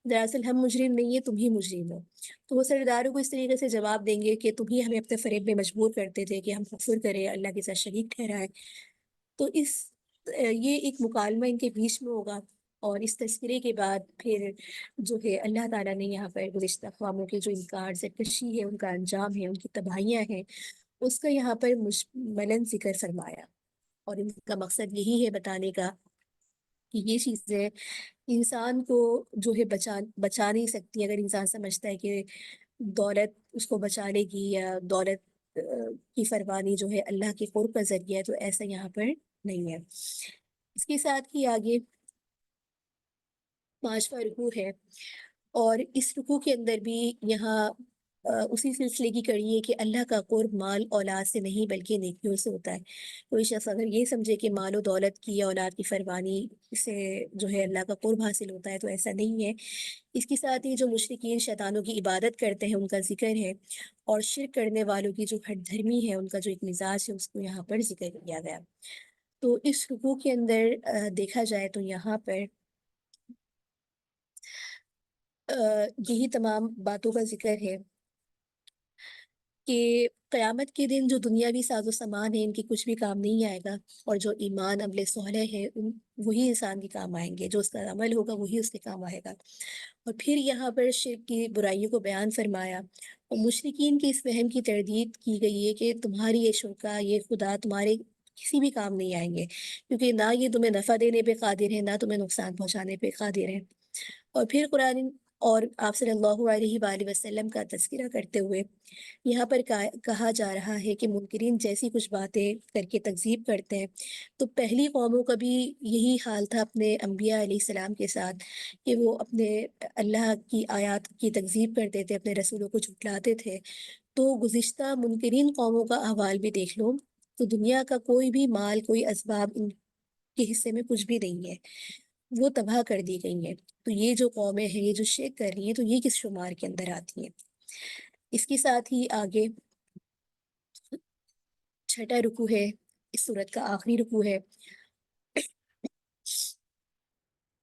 دراصل ہم مجرم نہیں ہیں، تم ہی مجرم ہو۔ تو وہ سرداروں کو اس طریقے سے جواب دیں گے کہ تم ہی ہمیں اپنے فریب میں مجبور کرتے تھے کہ ہم کفر کریں، اللہ کے ساتھ شریک ٹھہرائیں۔ تو یہ ایک مکالمہ ان کے بیچ میں ہوگا، اور اس تذکرے کے بعد پھر جو ہے اللہ تعالیٰ نے یہاں پر گزشتہ اقواموں کے جو انکار سرکشی ہے، ان کا انجام ہے، ان کی تباہیاں ہیں، اس کا یہاں پر مجملاً ذکر فرمایا، اور ان کا مقصد یہی ہے بتانے کا کہ یہ چیزیں انسان کو جو ہے بچا نہیں سکتی۔ اگر انسان سمجھتا ہے کہ دولت اس کو بچا لے گی یا دولت کی فروانی جو ہے اللہ کے قرب کا ذریعہ ہے، تو ایسا یہاں پر نہیں ہے۔ اس کے ساتھ ہی آگے پانچواں رکوع ہے، اور اس رکوع کے اندر بھی یہاں اسی سلسلے کی کڑی ہے کہ اللہ کا قرب مال اولاد سے نہیں بلکہ نیکیوں سے ہوتا ہے۔ کوئی شخص اگر یہ سمجھے کہ مال و دولت کی یا اولاد کی فروانی سے جو ہے اللہ کا قرب حاصل ہوتا ہے، تو ایسا نہیں ہے۔ اس کے ساتھ ہی جو مشرکین شیطانوں کی عبادت کرتے ہیں ان کا ذکر ہے، اور شرک کرنے والوں کی جو ہٹ دھرمی ہے، ان کا جو ایک مزاج ہے، اس کو یہاں پر ذکر کیا گیا۔ تو اس رکوع کے اندر دیکھا جائے تو یہاں پر یہی تمام باتوں کا ذکر ہے کہ قیامت کے دن جو دنیاوی ساز و سامان ہے ان کی کچھ بھی کام نہیں آئے گا، اور جو ایمان عمل صالح ہے وہی انسان کے کام آئیں گے، جو اس کا عمل ہوگا وہی اس کے کام آئے گا۔ اور پھر یہاں پر شرک کی برائیوں کو بیان فرمایا، اور مشرکین کی اس وہم کی تردید کی گئی ہے کہ تمہاری یہ شرکا، یہ خدا تمہارے کسی بھی کام نہیں آئیں گے، کیونکہ نہ یہ تمہیں نفع دینے پہ قادر ہے، نہ تمہیں نقصان پہنچانے پہ قادر ہے۔ اور پھر قرآن اور آپ صلی اللہ علیہ وآلہ وسلم کا تذکرہ کرتے ہوئے یہاں پر کہا جا رہا ہے کہ منکرین جیسی کچھ باتیں کر کے تکذیب کرتے ہیں، تو پہلی قوموں کا بھی یہی حال تھا اپنے انبیاء علیہ السلام کے ساتھ، کہ وہ اپنے اللہ کی آیات کی تکذیب کرتے تھے، اپنے رسولوں کو جھٹلاتے تھے۔ تو گزشتہ منکرین قوموں کا احوال بھی دیکھ لو، تو دنیا کا کوئی بھی مال، کوئی اسباب ان کے حصے میں کچھ بھی نہیں ہے، وہ تباہ کر دی گئی ہیں۔ تو یہ جو قومیں ہیں، یہ جو شرک کر رہی ہیں، تو یہ کس شمار کے اندر آتی ہیں؟ اس کے ساتھ ہی آگے چھٹا رکوع ہے، اس سورت کا آخری رکوع ہے۔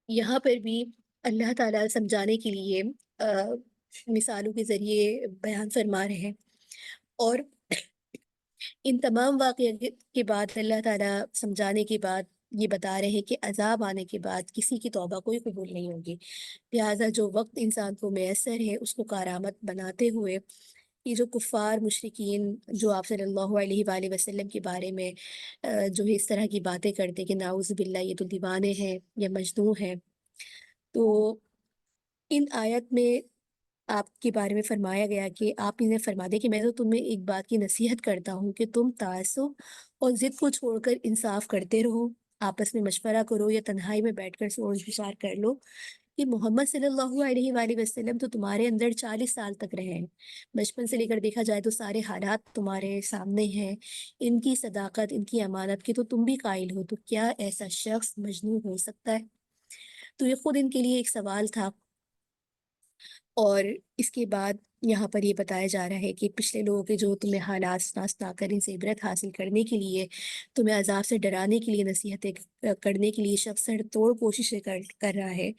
یہاں پر بھی اللہ تعالیٰ سمجھانے کے لیے مثالوں کے ذریعے بیان فرما رہے ہیں، اور ان تمام واقعات کے بعد اللہ تعالیٰ سمجھانے کے بعد یہ بتا رہے ہیں کہ عذاب آنے کے بعد کسی کی توبہ کوئی قبول نہیں ہوگی، لہٰذا جو وقت انسان کو میسر ہے اس کو کارآمد بناتے ہوئے یہ جو کفار مشرکین جو آپ صلی اللہ علیہ وآلہ وسلم کے بارے میں جو ہے اس طرح کی باتیں کرتے کہ نعوذ باللہ یہ تو دیوانے ہیں یا مجنون ہیں، تو ان آیت میں آپ کے بارے میں فرمایا گیا کہ آپ انہیں فرما دیں کہ میں تو تمہیں ایک بات کی نصیحت کرتا ہوں کہ تم تعصب اور ضد کو چھوڑ کر انصاف کرتے رہو، آپس میں مشورہ کرو یا تنہائی میں بیٹھ کر سوچ بچار کر لو کہ محمد صلی اللہ علیہ وآلہ وسلم تو تمہارے اندر 40 سال تک رہے ہیں، بچپن سے لے کر دیکھا جائے تو سارے حالات تمہارے سامنے ہیں، ان کی صداقت، ان کی امانت کی تو تم بھی قائل ہو، تو کیا ایسا شخص مجنون ہو سکتا ہے؟ تو یہ خود ان کے لیے ایک سوال تھا۔ اور اس کے بعد یہاں پر یہ بتایا جا رہا ہے کہ پچھلے لوگوں کے جو تمہیں حالات سنا کر ان سے عبرت حاصل کرنے کے لیے، تمہیں عذاب سے ڈرانے کے لیے نصیحتیں کرنے کے لیے شخص سر توڑ کوششیں کر رہا ہے،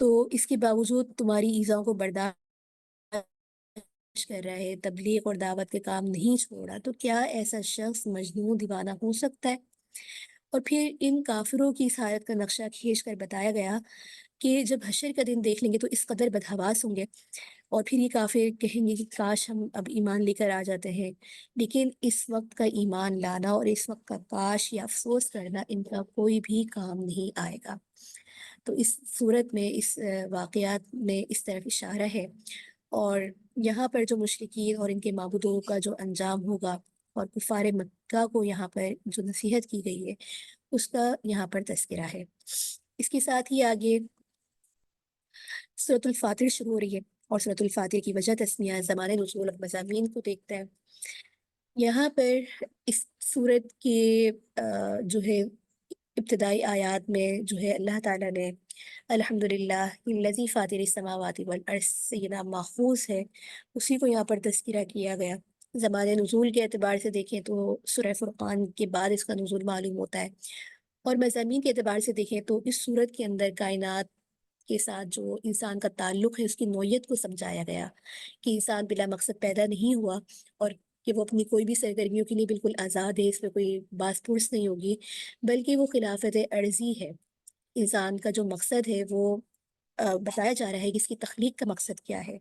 تو اس کے باوجود تمہاری ایذاؤں کو برداشت کر رہا ہے، تبلیغ اور دعوت کے کام نہیں چھوڑا، تو کیا ایسا شخص مجنون دیوانہ ہو سکتا ہے؟ اور پھر ان کافروں کی اس حالت کا نقشہ کھینچ کر بتایا گیا کہ جب حشر کا دن دیکھ لیں گے تو اس قدر بدحواس ہوں گے، اور پھر یہ کافر کہیں گے کہ کاش ہم اب ایمان لے کر آ جاتے ہیں، لیکن اس وقت کا ایمان لانا اور اس وقت کا کاش یا افسوس کرنا ان کا کوئی بھی کام نہیں آئے گا۔ تو اس صورت میں اس واقعات میں اس طرف اشارہ ہے، اور یہاں پر جو مشرکین اور ان کے معبودوں کا جو انجام ہوگا اور کفار مکہ کو یہاں پر جو نصیحت کی گئی ہے اس کا یہاں پر تذکرہ ہے۔ اس کے ساتھ ہی آگے سورۃ الفاتر شروع ہو رہی ہے، اور سورۃ الفاتر کی وجہ تسمیہ زمانے نزول اور مضامین کو دیکھتا ہے۔ یہاں پر اس سورت کے جو ہے ابتدائی آیات میں جو ہے اللہ تعالیٰ نے الحمدللہ الذی فاطر السماوات والارض سے یہ نام ماخوذ ہے، اسی کو یہاں پر تذکرہ کیا گیا۔ زمانے نزول کے اعتبار سے دیکھیں تو سورہ فرقان کے بعد اس کا نزول معلوم ہوتا ہے، اور مضامین کے اعتبار سے دیکھیں تو اس صورت کے اندر کائنات کے ساتھ جو انسان کا تعلق ہے اس کی نوعیت کو سمجھایا گیا کہ انسان بلا مقصد پیدا نہیں ہوا، اور کہ وہ اپنی کوئی بھی سرگرمیوں کے لیے بالکل آزاد ہے، اس میں کوئی باس پرس نہیں ہوگی، بلکہ وہ خلافت عرضی ہے۔ انسان کا جو مقصد ہے وہ بتایا جا رہا ہے کہ اس کی تخلیق کا مقصد کیا ہے۔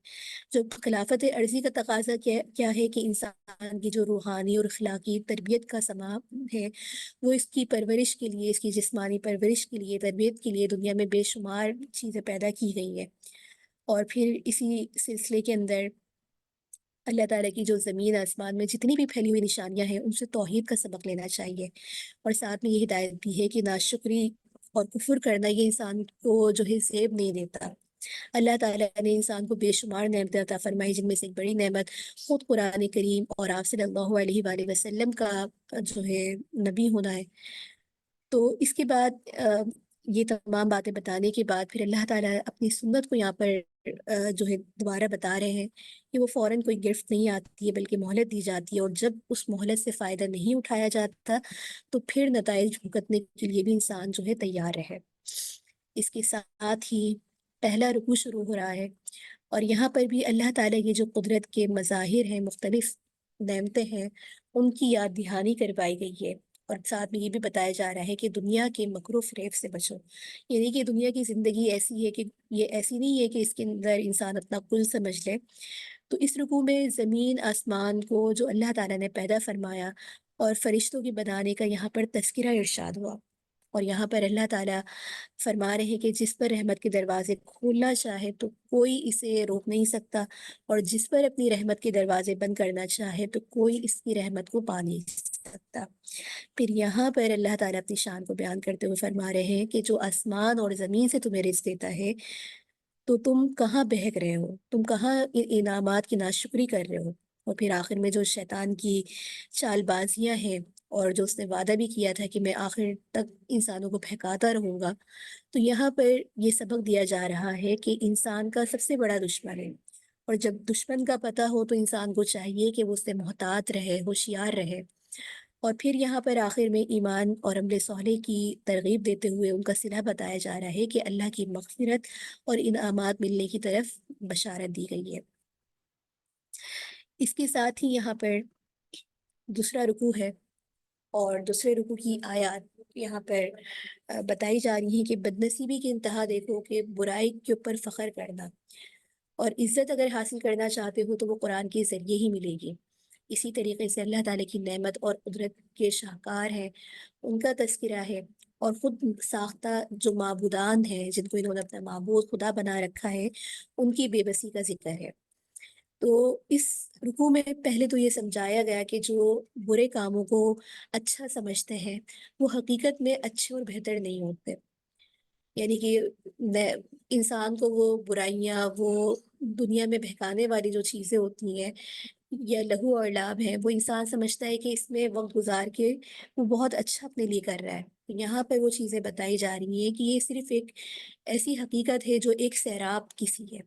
جو خلافت عرضی کا تقاضا کیا ہے کہ انسان کی جو روحانی اور اخلاقی تربیت کا سما ہے وہ اس کی پرورش کے لیے، اس کی جسمانی پرورش کے لیے، تربیت کے لیے دنیا میں بے شمار چیزیں پیدا کی گئی ہیں، اور پھر اسی سلسلے کے اندر اللہ تعالیٰ کی جو زمین آسمان میں جتنی بھی پھیلی ہوئی نشانیاں ہیں ان سے توحید کا سبق لینا چاہیے، اور ساتھ میں یہ ہدایت بھی ہے کہ ناشکری اور کفر کرنا یہ انسان کو جو ہے زیب نہیں دیتا۔ اللہ تعالیٰ نے انسان کو بے شمار نعمتیں عطا فرمائی، جن میں سے ایک بڑی نعمت خود قرآن کریم اور آپ صلی اللہ علیہ وآلہ وسلم کا جو ہے نبی ہونا ہے۔ تو اس کے بعد یہ تمام باتیں بتانے کے بعد پھر اللہ تعالیٰ اپنی سنت کو یہاں پر جو ہے دوبارہ بتا رہے ہیں کہ وہ فوراً کوئی گرفت نہیں آتی ہے بلکہ مہلت دی جاتی ہے، اور جب اس مہلت سے فائدہ نہیں اٹھایا جاتا تو پھر نتائج بھگتنے کے لیے بھی انسان جو ہے تیار رہے۔ اس کے ساتھ ہی پہلا رکوع شروع ہو رہا ہے، اور یہاں پر بھی اللہ تعالیٰ کی جو قدرت کے مظاہر ہیں، مختلف نعمتیں ہیں، ان کی یاد دہانی کروائی گئی ہے، اور ساتھ میں یہ بھی بتایا جا رہا ہے کہ دنیا کے مکر و فریب سے بچو۔ یعنی کہ دنیا کی زندگی ایسی ہے کہ یہ ایسی نہیں ہے کہ اس کے اندر انسان اپنا کل سمجھ لے۔ تو اس رکوع میں زمین آسمان کو جو اللہ تعالیٰ نے پیدا فرمایا اور فرشتوں کے بنانے کا یہاں پر تذکرہ ارشاد ہوا، اور یہاں پر اللہ تعالیٰ فرما رہے ہیں کہ جس پر رحمت کے دروازے کھولنا چاہے تو کوئی اسے روک نہیں سکتا، اور جس پر اپنی رحمت کے دروازے بند کرنا چاہے تو کوئی اس کی رحمت کو پا نہیں سکتا۔ پھر یہاں پر اللہ تعالیٰ اپنی شان کو بیان کرتے ہوئے فرما رہے ہیں کہ جو آسمان اور زمین سے تمہیں رزق دیتا ہے تو تم کہاں بہک رہے ہو، تم کہاں ان انعامات کی ناشکری کر رہے ہو۔ اور پھر آخر میں جو شیطان کی چال بازیاں ہیں، اور جو اس نے وعدہ بھی کیا تھا کہ میں آخر تک انسانوں کو بہکاتا رہوں گا، تو یہاں پر یہ سبق دیا جا رہا ہے کہ انسان کا سب سے بڑا دشمن ہے، اور جب دشمن کا پتہ ہو تو انسان کو چاہیے کہ وہ اس سے محتاط رہے، ہوشیار رہے۔ اور پھر یہاں پر آخر میں ایمان اور عمل صالح کی ترغیب دیتے ہوئے ان کا صلہ بتایا جا رہا ہے کہ اللہ کی مغفرت اور انعامات ملنے کی طرف بشارت دی گئی ہے۔ اس کے ساتھ ہی یہاں پر دوسرا رکوع ہے، اور دوسرے رکوع کی آیات یہاں پر بتائی جا رہی ہیں کہ بدنصیبی کی انتہا دیکھو کہ برائی کے اوپر فخر کرنا، اور عزت اگر حاصل کرنا چاہتے ہو تو وہ قرآن کے ذریعے ہی ملے گی۔ اسی طریقے سے اللہ تعالیٰ کی نعمت اور قدرت کے شاہکار ہیں، ان کا تذکرہ ہے، اور خود ساختہ جو معبودان ہیں جن کو انہوں نے اپنا معبود خدا بنا رکھا ہے ان کی بے بسی کا ذکر ہے۔ تو اس رکوع میں پہلے تو یہ سمجھایا گیا کہ جو برے کاموں کو اچھا سمجھتے ہیں وہ حقیقت میں اچھے اور بہتر نہیں ہوتے، یعنی کہ انسان کو وہ برائیاں، وہ دنیا میں بہکانے والی جو چیزیں ہوتی ہیں یا لہو اور لعب ہیں، وہ انسان سمجھتا ہے کہ اس میں وقت گزار کے وہ بہت اچھا اپنے لیے کر رہا ہے۔ یہاں پر وہ چیزیں بتائی جا رہی ہیں کہ یہ صرف ایک ایسی حقیقت ہے جو ایک سیراب کی سی ہے،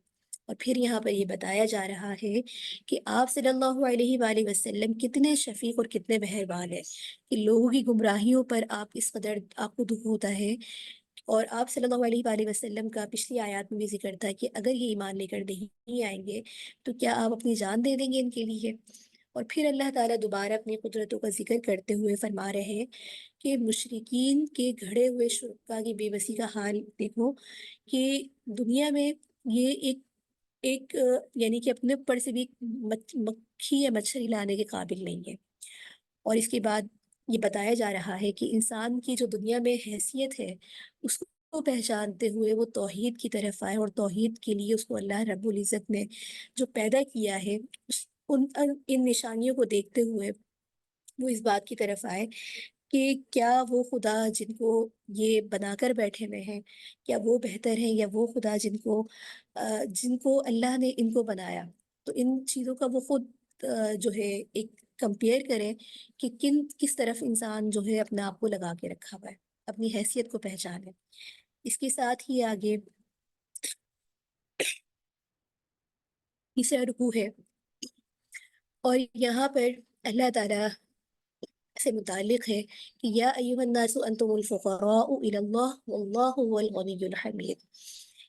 اور پھر یہاں پر یہ بتایا جا رہا ہے کہ آپ صلی اللہ علیہ وآلہ وسلم کتنے شفیق اور کتنے مہربان ہیں کہ لوگوں کی گمراہیوں پر آپ اس قدر آپ کو دکھ ہوتا ہے۔ اور آپ صلی اللہ علیہ وآلہ وسلم کا پچھلی آیات میں بھی ذکر تھا کہ اگر یہ ایمان لے کر نہیں آئیں گے تو کیا آپ اپنی جان دے دیں گے ان کے لیے؟ اور پھر اللہ تعالیٰ دوبارہ اپنی قدرتوں کا ذکر کرتے ہوئے فرما رہے ہیں کہ مشرکین کے گھڑے ہوئے شرکا کی بے بسی کا حال دیکھو کہ دنیا میں یہ ایک یعنی کہ اپنے اوپر سے بھی مکھی یا مچھر لانے کے قابل نہیں ہے۔ اور اس کے بعد یہ بتایا جا رہا ہے کہ انسان کی جو دنیا میں حیثیت ہے اس کو پہچانتے ہوئے وہ توحید کی طرف آئے، اور توحید کے لیے اس کو اللہ رب العزت نے جو پیدا کیا ہے ان نشانیوں کو دیکھتے ہوئے وہ اس بات کی طرف آئے کہ کیا وہ خدا جن کو یہ بنا کر بیٹھے ہوئے ہیں کیا وہ بہتر ہیں یا وہ خدا جن کو اللہ نے ان کو بنایا۔ تو ان چیزوں کا وہ خود جو ہے ایک کمپیئر کریں کہ کس طرف انسان جو ہے اپنے آپ کو لگا کے رکھا ہوا ہے، اپنی حیثیت کو پہچانے۔ اس کے ساتھ ہی آگے تیسرا رکوع ہے، اور یہاں پر اللہ تعالیٰ سے متعلق ہے کہ یا ایھا الناس انتم الفقراء الی اللہ واللہ هو الغنی الحمید۔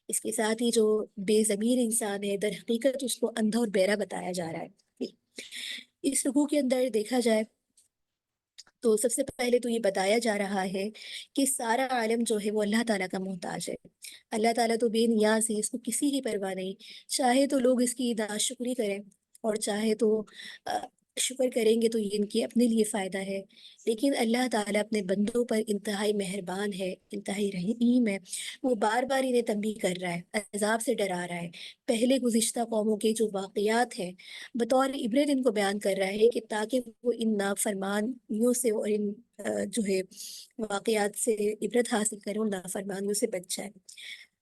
اس کے ساتھ ہی جو بے ضمیر انسان ہے در حقیقت اس کو اندھا اور بہرا بتایا جا رہا ہے۔ اس رکوع کے اندر دیکھا جائے تو سب سے پہلے تو یہ بتایا جا رہا ہے کہ سارا عالم جو ہے وہ اللہ تعالیٰ کا محتاج ہے۔ اللہ تعالیٰ تو بے نیاز ہے، اس کو کسی کی پرواہ نہیں، چاہے تو لوگ اس کی ناشکری کریں اور چاہے تو شکر کریں گے تو یہ ان کے اپنے لیے فائدہ ہے۔ لیکن اللہ تعالیٰ اپنے بندوں پر انتہائی مہربان ہے، انتہائی رحیم ہے، وہ بار بار انہیں تنبیہ کر رہا ہے، عذاب سے ڈرا رہا ہے۔ پہلے گزشتہ قوموں کے جو واقعات ہیں بطور عبرت ان کو بیان کر رہا ہے کہ تاکہ وہ ان نافرمانیوں سے اور ان جو ہے واقعات سے عبرت حاصل کریں، ان نافرمانیوں سے بچ جائے۔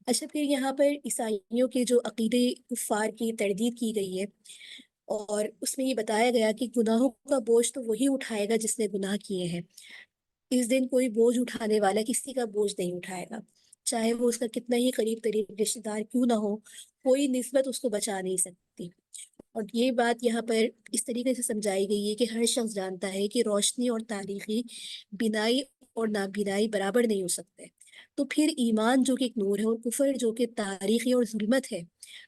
اچھا، پھر یہاں پر عیسائیوں کے جو عقیدے کفار کی تردید کی گئی ہے، اور اس میں یہ بتایا گیا کہ گناہوں کا بوجھ تو وہی اٹھائے گا جس نے گناہ کیے ہیں۔ اس دن کوئی بوجھ اٹھانے والا کسی کا بوجھ نہیں اٹھائے گا، چاہے وہ اس کا کتنا ہی قریب ترین رشتہ دار کیوں نہ ہو، کوئی نسبت اس کو بچا نہیں سکتی۔ اور یہ بات یہاں پر اس طریقے سے سمجھائی گئی ہے کہ ہر شخص جانتا ہے کہ روشنی اور تاریخی بینائی اور نابینائی برابر نہیں ہو سکتے، تو پھر ایمان جو کہ ایک نور ہے اور کفر جو کہ تاریخی اور ظلمت ہے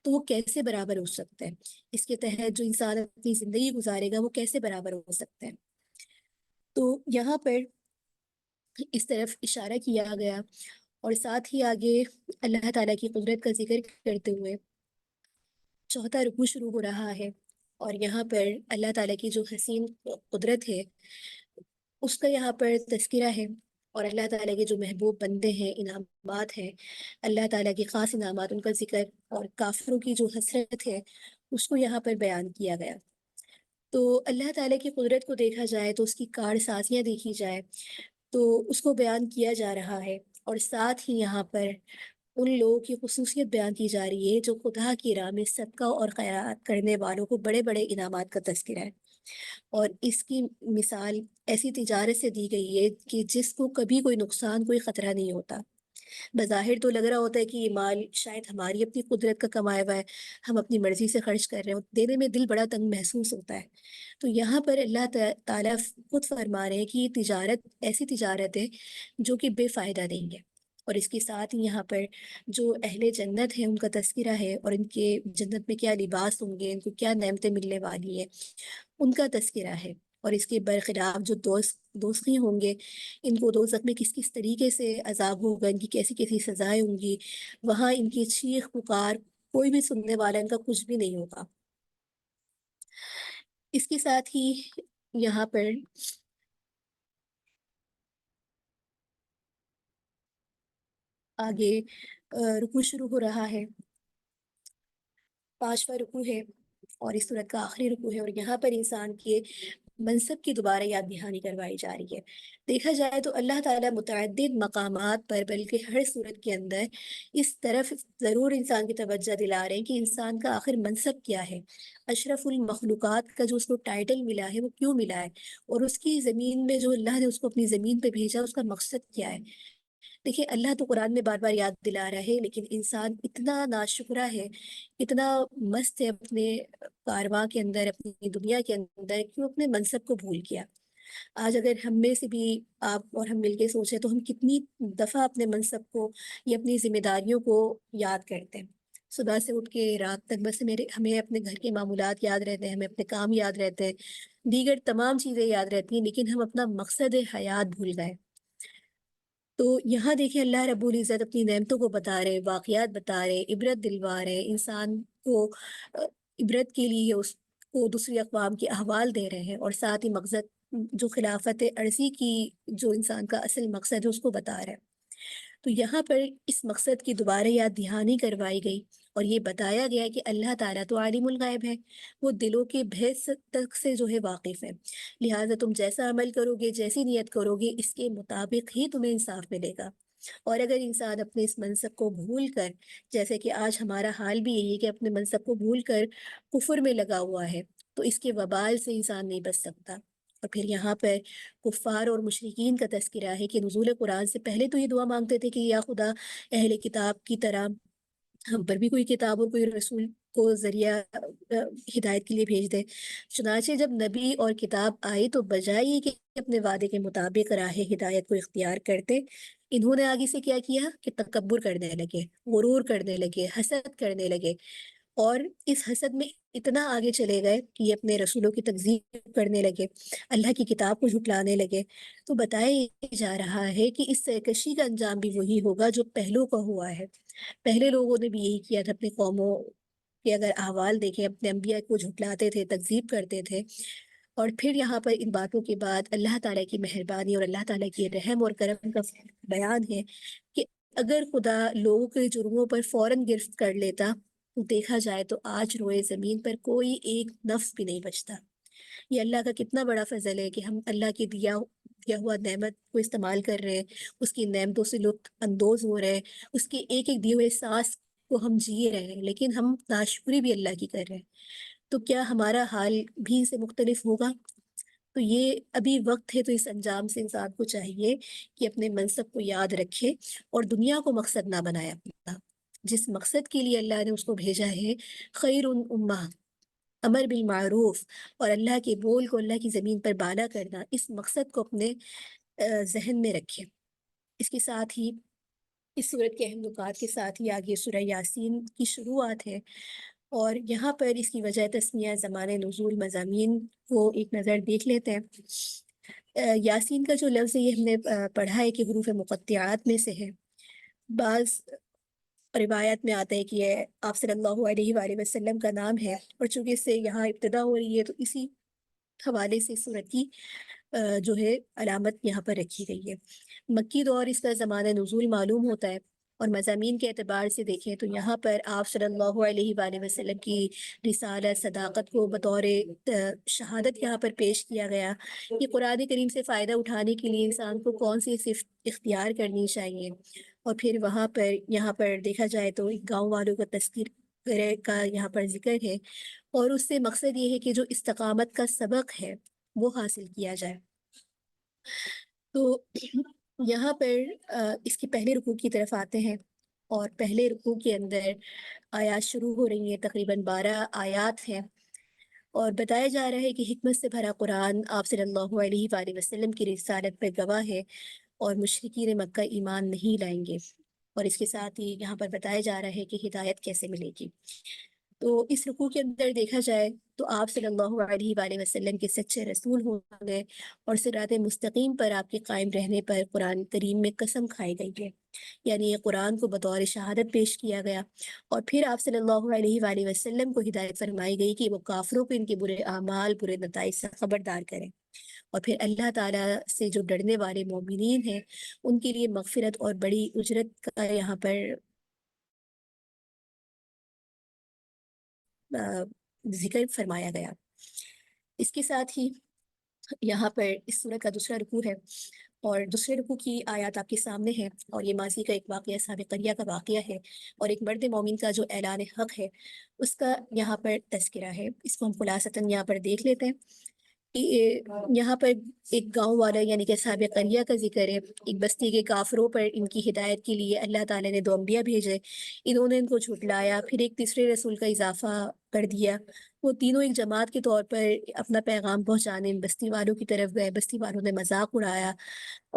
تو وہ کیسے برابر ہو سکتے ہیں؟ اس کے تحت جو انسان اپنی زندگی گزارے گا وہ کیسے برابر ہو سکتے ہیں؟ تو یہاں پر اس طرف اشارہ کیا گیا، اور ساتھ ہی آگے اللہ تعالیٰ کی قدرت کا ذکر کرتے ہوئے چوتھا رکوع شروع ہو رہا ہے، اور یہاں پر اللہ تعالیٰ کی جو حسین قدرت ہے اس کا یہاں پر تذکرہ ہے، اور اللہ تعالیٰ کے جو محبوب بندے ہیں، انعامات ہیں، اللہ تعالیٰ کے خاص انعامات ان کا ذکر، اور کافروں کی جو حسرت ہے اس کو یہاں پر بیان کیا گیا۔ تو اللہ تعالیٰ کی قدرت کو دیکھا جائے تو اس کی کار سازیاں دیکھی جائے تو اس کو بیان کیا جا رہا ہے، اور ساتھ ہی یہاں پر ان لوگوں کی خصوصیت بیان کی جا رہی ہے جو خدا کی راہ میں صدقہ اور خیرات کرنے والوں کو بڑے بڑے انعامات کا تذکرہ ہے۔ اور اس کی مثال ایسی تجارت سے دی گئی ہے کہ جس کو کبھی کوئی نقصان، کوئی خطرہ نہیں ہوتا۔ بظاہر تو لگ رہا ہوتا ہے کہ یہ مال شاید ہماری اپنی قدرت کا کمایا ہوا ہے، ہم اپنی مرضی سے خرچ کر رہے ہیں، دینے میں دل بڑا تنگ محسوس ہوتا ہے۔ تو یہاں پر اللہ تعالیٰ خود فرما رہے ہیں کہ یہ تجارت ایسی تجارت ہے جو کہ بے فائدہ نہیں ہے۔ اور اس کے ساتھ ہی یہاں پر جو اہل جنت ہیں ان کا تذکرہ ہے، اور ان کے جنت میں کیا لباس ہوں گے، ان کو کیا نعمتیں ملنے والی ہیں ان کا تذکرہ ہے۔ اور اس کے برخلاف جو دوزخی ہوں گے، ان کو دوزخ میں کس کس طریقے سے عذاب ہوگا، ان کی کیسی کیسی سزائیں ہوں گی، وہاں ان کی چیخ پکار کوئی بھی سننے والا ان کا کچھ بھی نہیں ہوگا۔ اس کے ساتھ ہی یہاں پر آگے رکوع شروع ہو رہا ہے، پانچواں رکوع ہے اور اس صورت کا آخری رکوع ہے، اور یہاں پر انسان کے منصب کی دوبارہ یاد دہانی کروائی جا رہی ہے۔ دیکھا جائے تو اللہ تعالیٰ متعدد مقامات پر بلکہ ہر صورت کے اندر اس طرف ضرور انسان کی توجہ دلا رہے ہیں کہ انسان کا آخر منصب کیا ہے، اشرف المخلوقات کا جو اس کو ٹائٹل ملا ہے وہ کیوں ملا ہے، اور اس کی زمین میں جو اللہ نے اس کو اپنی زمین پہ بھیجا اس کا مقصد کیا ہے۔ دیکھیں اللہ تو قرآن میں بار بار یاد دلا رہا ہے، لیکن انسان اتنا ناشکرا ہے، اتنا مست ہے اپنے کارواں کے اندر، اپنی دنیا کے اندر، کہ وہ اپنے منصب کو بھول گیا۔ آج اگر ہم میں سے بھی آپ اور ہم مل کے سوچیں تو ہم کتنی دفعہ اپنے منصب کو یا اپنی ذمہ داریوں کو یاد کرتے ہیں۔ صبح سے اٹھ کے رات تک بس ہمیں اپنے گھر کے معمولات یاد رہتے ہیں، ہمیں اپنے کام یاد رہتے ہیں، دیگر تمام چیزیں یاد رہتی ہیں، لیکن ہم اپنا مقصد حیات بھول گئے۔ تو یہاں دیکھیں اللہ رب العزت اپنی نعمتوں کو بتا رہے، واقعات بتا رہے، عبرت دلوا رہے، انسان کو عبرت کے لیے اس کو دوسری اقوام کے احوال دے رہے ہیں، اور ساتھ ہی مقصد جو خلافت عرضی کی جو انسان کا اصل مقصد ہے اس کو بتا رہے ہیں۔ تو یہاں پر اس مقصد کی دوبارہ یاد دہانی کروائی گئی، اور یہ بتایا گیا کہ اللہ تعالیٰ تو عالم الغیب ہے، وہ دلوں کے بھید تک سے جو ہے واقف ہے، لہٰذا تم جیسا عمل کرو گے، جیسی نیت کرو گے، اس کے مطابق ہی تمہیں انصاف ملے گا۔ اور اگر انسان اپنے اس منصب کو بھول کر، جیسے کہ آج ہمارا حال بھی یہی ہے کہ اپنے منصب کو بھول کر کفر میں لگا ہوا ہے، تو اس کے وبال سے انسان نہیں بچ سکتا۔ اور پھر یہاں پر کفار اور مشرکین کا تذکرہ ہے کہ نزول قرآن سے پہلے تو یہ دعا مانگتے تھے کہ یا خدا اہل کتاب کی طرح ہم پر بھی کوئی کتاب اور کوئی رسول کو ذریعہ ہدایت کے لیے بھیج دے۔ چنانچہ جب نبی اور کتاب آئی تو بجائے یہ کہ اپنے وعدے کے مطابق راہ ہدایت کو اختیار کرتے، انہوں نے آگے سے کیا کیا کہ تکبر کرنے لگے، غرور کرنے لگے، حسد کرنے لگے، اور اس حسد میں اتنا آگے چلے گئے کہ یہ اپنے رسولوں کی تکذیب کرنے لگے، اللہ کی کتاب کو جھٹلانے لگے۔ تو بتایا جا رہا ہے کہ اس سرکشی کا انجام بھی وہی ہوگا جو پہلوں کا ہوا ہے۔ پہلے لوگوں نے بھی یہی کیا تھا، اپنی قوموں کے اگر احوال دیکھیں، اپنے انبیاء کو جھٹلاتے تھے، تکذیب کرتے تھے۔ اور پھر یہاں پر ان باتوں کے بعد اللہ تعالیٰ کی مہربانی اور اللہ تعالیٰ کی رحم اور کرم کا بیان ہے کہ اگر خدا لوگوں کے جرموں پر فوراً گرفت کر لیتا تو دیکھا جائے تو آج روئے زمین پر کوئی ایک نفس بھی نہیں بچتا۔ یہ اللہ کا کتنا بڑا فضل ہے کہ ہم اللہ کی دیا ہوا نعمت کو استعمال کر رہے ہیں، اس کی نعمتوں سے لطف اندوز ہو رہے ہیں، اس کے ایک ایک دیے ہوئے سانس کو ہم جی رہے ہیں، لیکن ہم ناشکری بھی اللہ کی کر رہے ہیں۔ تو کیا ہمارا حال بھی سے مختلف ہوگا؟ تو یہ ابھی وقت ہے، تو اس انجام سے انسان کو چاہیے کہ اپنے منصب کو یاد رکھے اور دنیا کو مقصد نہ بنائے اپنا۔ جس مقصد کے لیے اللہ نے اس کو بھیجا ہے، خیر امہ، امر بالمعروف، اور اللہ کے بول کو اللہ کی زمین پر بالا کرنا، اس مقصد کو اپنے ذہن میں رکھے۔ اس کے ساتھ ہی اس صورت کے اہم نکات کے ساتھ ہی آگے سورہ یاسین کی شروعات ہے، اور یہاں پر اس کی وجہ تسمیہ، زمان نزول، مضامین کو ایک نظر دیکھ لیتے ہیں۔ یاسین کا جو لفظ ہے یہ ہم نے پڑھا ہے کہ حروف مقطعات میں سے ہے۔ بعض روایات میں آتا ہے کہ یہ آپ صلی اللہ علیہ وآلہ وسلم کا نام ہے، اور چونکہ اس سے یہاں ابتدا ہو رہی ہے تو اسی حوالے سے صورت کی جو ہے علامت یہاں پر رکھی گئی ہے۔ مکی دور اس کا زمانہ نزول معلوم ہوتا ہے، اور مضامین کے اعتبار سے دیکھیں تو یہاں پر آپ صلی اللہ علیہ وآلہ وسلم کی رسالت، صداقت کو بطور شہادت یہاں پر پیش کیا گیا کہ قرآن کریم سے فائدہ اٹھانے کے لیے انسان کو کون سی صفت اختیار کرنی چاہیے۔ اور پھر یہاں پر دیکھا جائے تو گاؤں والوں کا تذکرہ کا یہاں پر ذکر ہے، اور اس سے مقصد یہ ہے کہ جو استقامت کا سبق ہے وہ حاصل کیا جائے۔ تو یہاں پر اس کے پہلے رکوع کی طرف آتے ہیں، اور پہلے رکوع کے اندر آیات شروع ہو رہی ہیں، تقریباً 12 آیات ہیں، اور بتایا جا رہا ہے کہ حکمت سے بھرا قرآن آپ صلی اللہ علیہ وآلہ وسلم کی رسالت پر گواہ ہے، اور مشرکین مکہ ایمان نہیں لائیں گے۔ اور اس کے ساتھ ہی یہاں پر بتایا جا رہا ہے کہ ہدایت کیسے ملے گی۔ تو اس رکوع کے اندر دیکھا جائے تو آپ صلی اللہ علیہ وآلہ وسلم کے سچے رسول ہونے اور صراط مستقیم پر آپ کے قائم رہنے پر قرآن کریم میں قسم کھائی گئی ہے، یعنی یہ قرآن کو بطور شہادت پیش کیا گیا، اور پھر آپ صلی اللہ علیہ وآلہ وسلم کو ہدایت فرمائی گئی کہ وہ کافروں کو ان کے برے اعمال، برے نتائج سے خبردار کریں، اور پھر اللہ تعالیٰ سے جو ڈرنے والے مومنین ہیں ان کے لیے مغفرت اور بڑی اجرت کا یہاں پر ذکر فرمایا گیا۔ اس کے ساتھ ہی یہاں پر اس سورت کا دوسرا رکوع ہے، اور دوسرے رکوع کی آیات آپ کے سامنے ہے، اور یہ ماضی کا ایک واقعہ، اصحاب قریہ کا واقعہ ہے، اور ایک مرد مومن کا جو اعلان حق ہے اس کا یہاں پر تذکرہ ہے۔ اس کو ہم خلاصتاً یہاں پر دیکھ لیتے ہیں یہاں پر ایک گاؤں والا یعنی کہ صاحب قریہ کا ذکر ہے، ایک بستی کے کافروں پر ان کی ہدایت کے لیے اللہ تعالیٰ نے 2 انبیاء بھیجے، انہوں نے ان کو جھٹلایا، پھر ایک تیسرے رسول کا اضافہ کر دیا، وہ تینوں ایک جماعت کے طور پر اپنا پیغام پہنچانے بستی والوں کی طرف گئے، بستی والوں نے مذاق اڑایا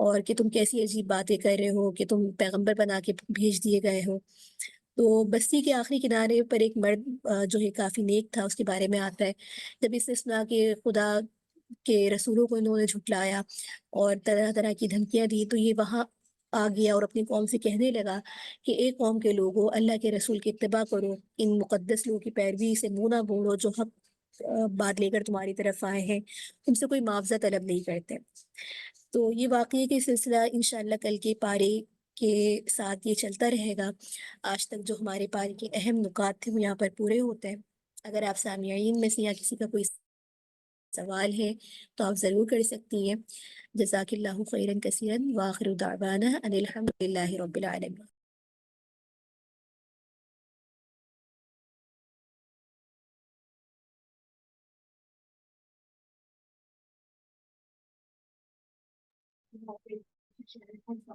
اور کہ تم کیسی عجیب باتیں کر رہے ہو کہ تم پیغمبر بنا کے بھیج دیے گئے ہو۔ تو بستی کے آخری کنارے پر ایک مرد جو ہے کافی نیک تھا، اس کے بارے میں آتا ہے، جب اس نے سنا کہ خدا کے رسولوں کو انہوں نے جھٹلایا اور طرح طرح کی دھمکیاں دی، تو یہ وہاں آ گیا اور اپنی قوم سے کہنے لگا کہ ایک قوم کے لوگوں، اللہ کے رسول کی اتباع کرو، ان مقدس لوگوں کی پیروی سے منہ نہ موڑو جو حق بات لے کر تمہاری طرف آئے ہیں، تم سے کوئی معاوضہ طلب نہیں کرتے۔ تو یہ واقعے کی سلسلہ انشاءاللہ کل کے پارے کے ساتھ یہ چلتا رہے گا۔ آج تک جو ہمارے پارے کے اہم نکات تھے وہ یہاں پر پورے ہوتے ہیں۔ اگر آپ سامعین میں سے یا کسی کا کوئی سوال ہے تو آپ ضرور کر سکتی ہیں۔ جزاک اللہ خیرا کثیرا وآخر دعوانا ان الحمد للہ رب العالمین۔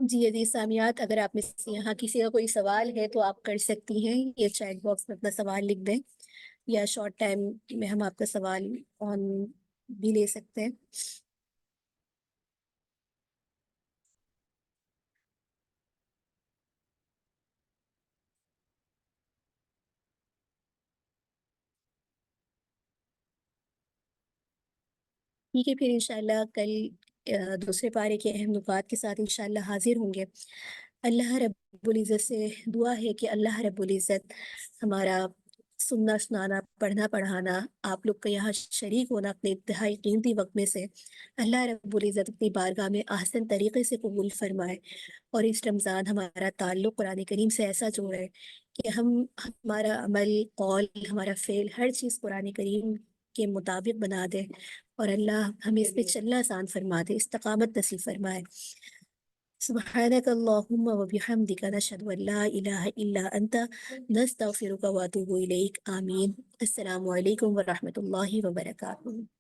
جی عزیز سامعات، اگر آپ میں سے یہاں کسی کا کوئی سوال ہے تو آپ کر سکتی ہیں، یہ چیٹ باکس میں اپنا سوال لکھ دیں یا شارٹ ٹائم میں ہم آپ کا سوال آن بھی لے سکتے ہیں۔ ٹھیک ہے، پھر انشاءاللہ کل دوسرے پارے کے اہم نکات کے ساتھ انشاءاللہ حاضر ہوں گے۔ اللہ رب العزت سے دعا ہے کہ اللہ رب العزت ہمارا سننا سنانا پڑھنا پڑھانا آپ لوگ کا یہاں شریک ہونا اپنے انتہائی قیمتی وقت میں سے اللہ رب العزت اپنی بارگاہ میں احسن طریقے سے قبول فرمائے، اور اس رمضان ہمارا تعلق قرآن کریم سے ایسا جوڑے کہ ہمارا عمل، قول، ہمارا فعل، ہر چیز قرآن کریم کے مطابق بنا دے، اور اللہ ہمیں اس پہ چلنا آسان فرما دے، استقامت نصیب فرمائے۔ سبحانك اللهم وبحمدك نشهد أن لا إله إلا أنت نستغفرك وأتوب إليك آمين۔ السلام عليكم ورحمة الله وبركاته۔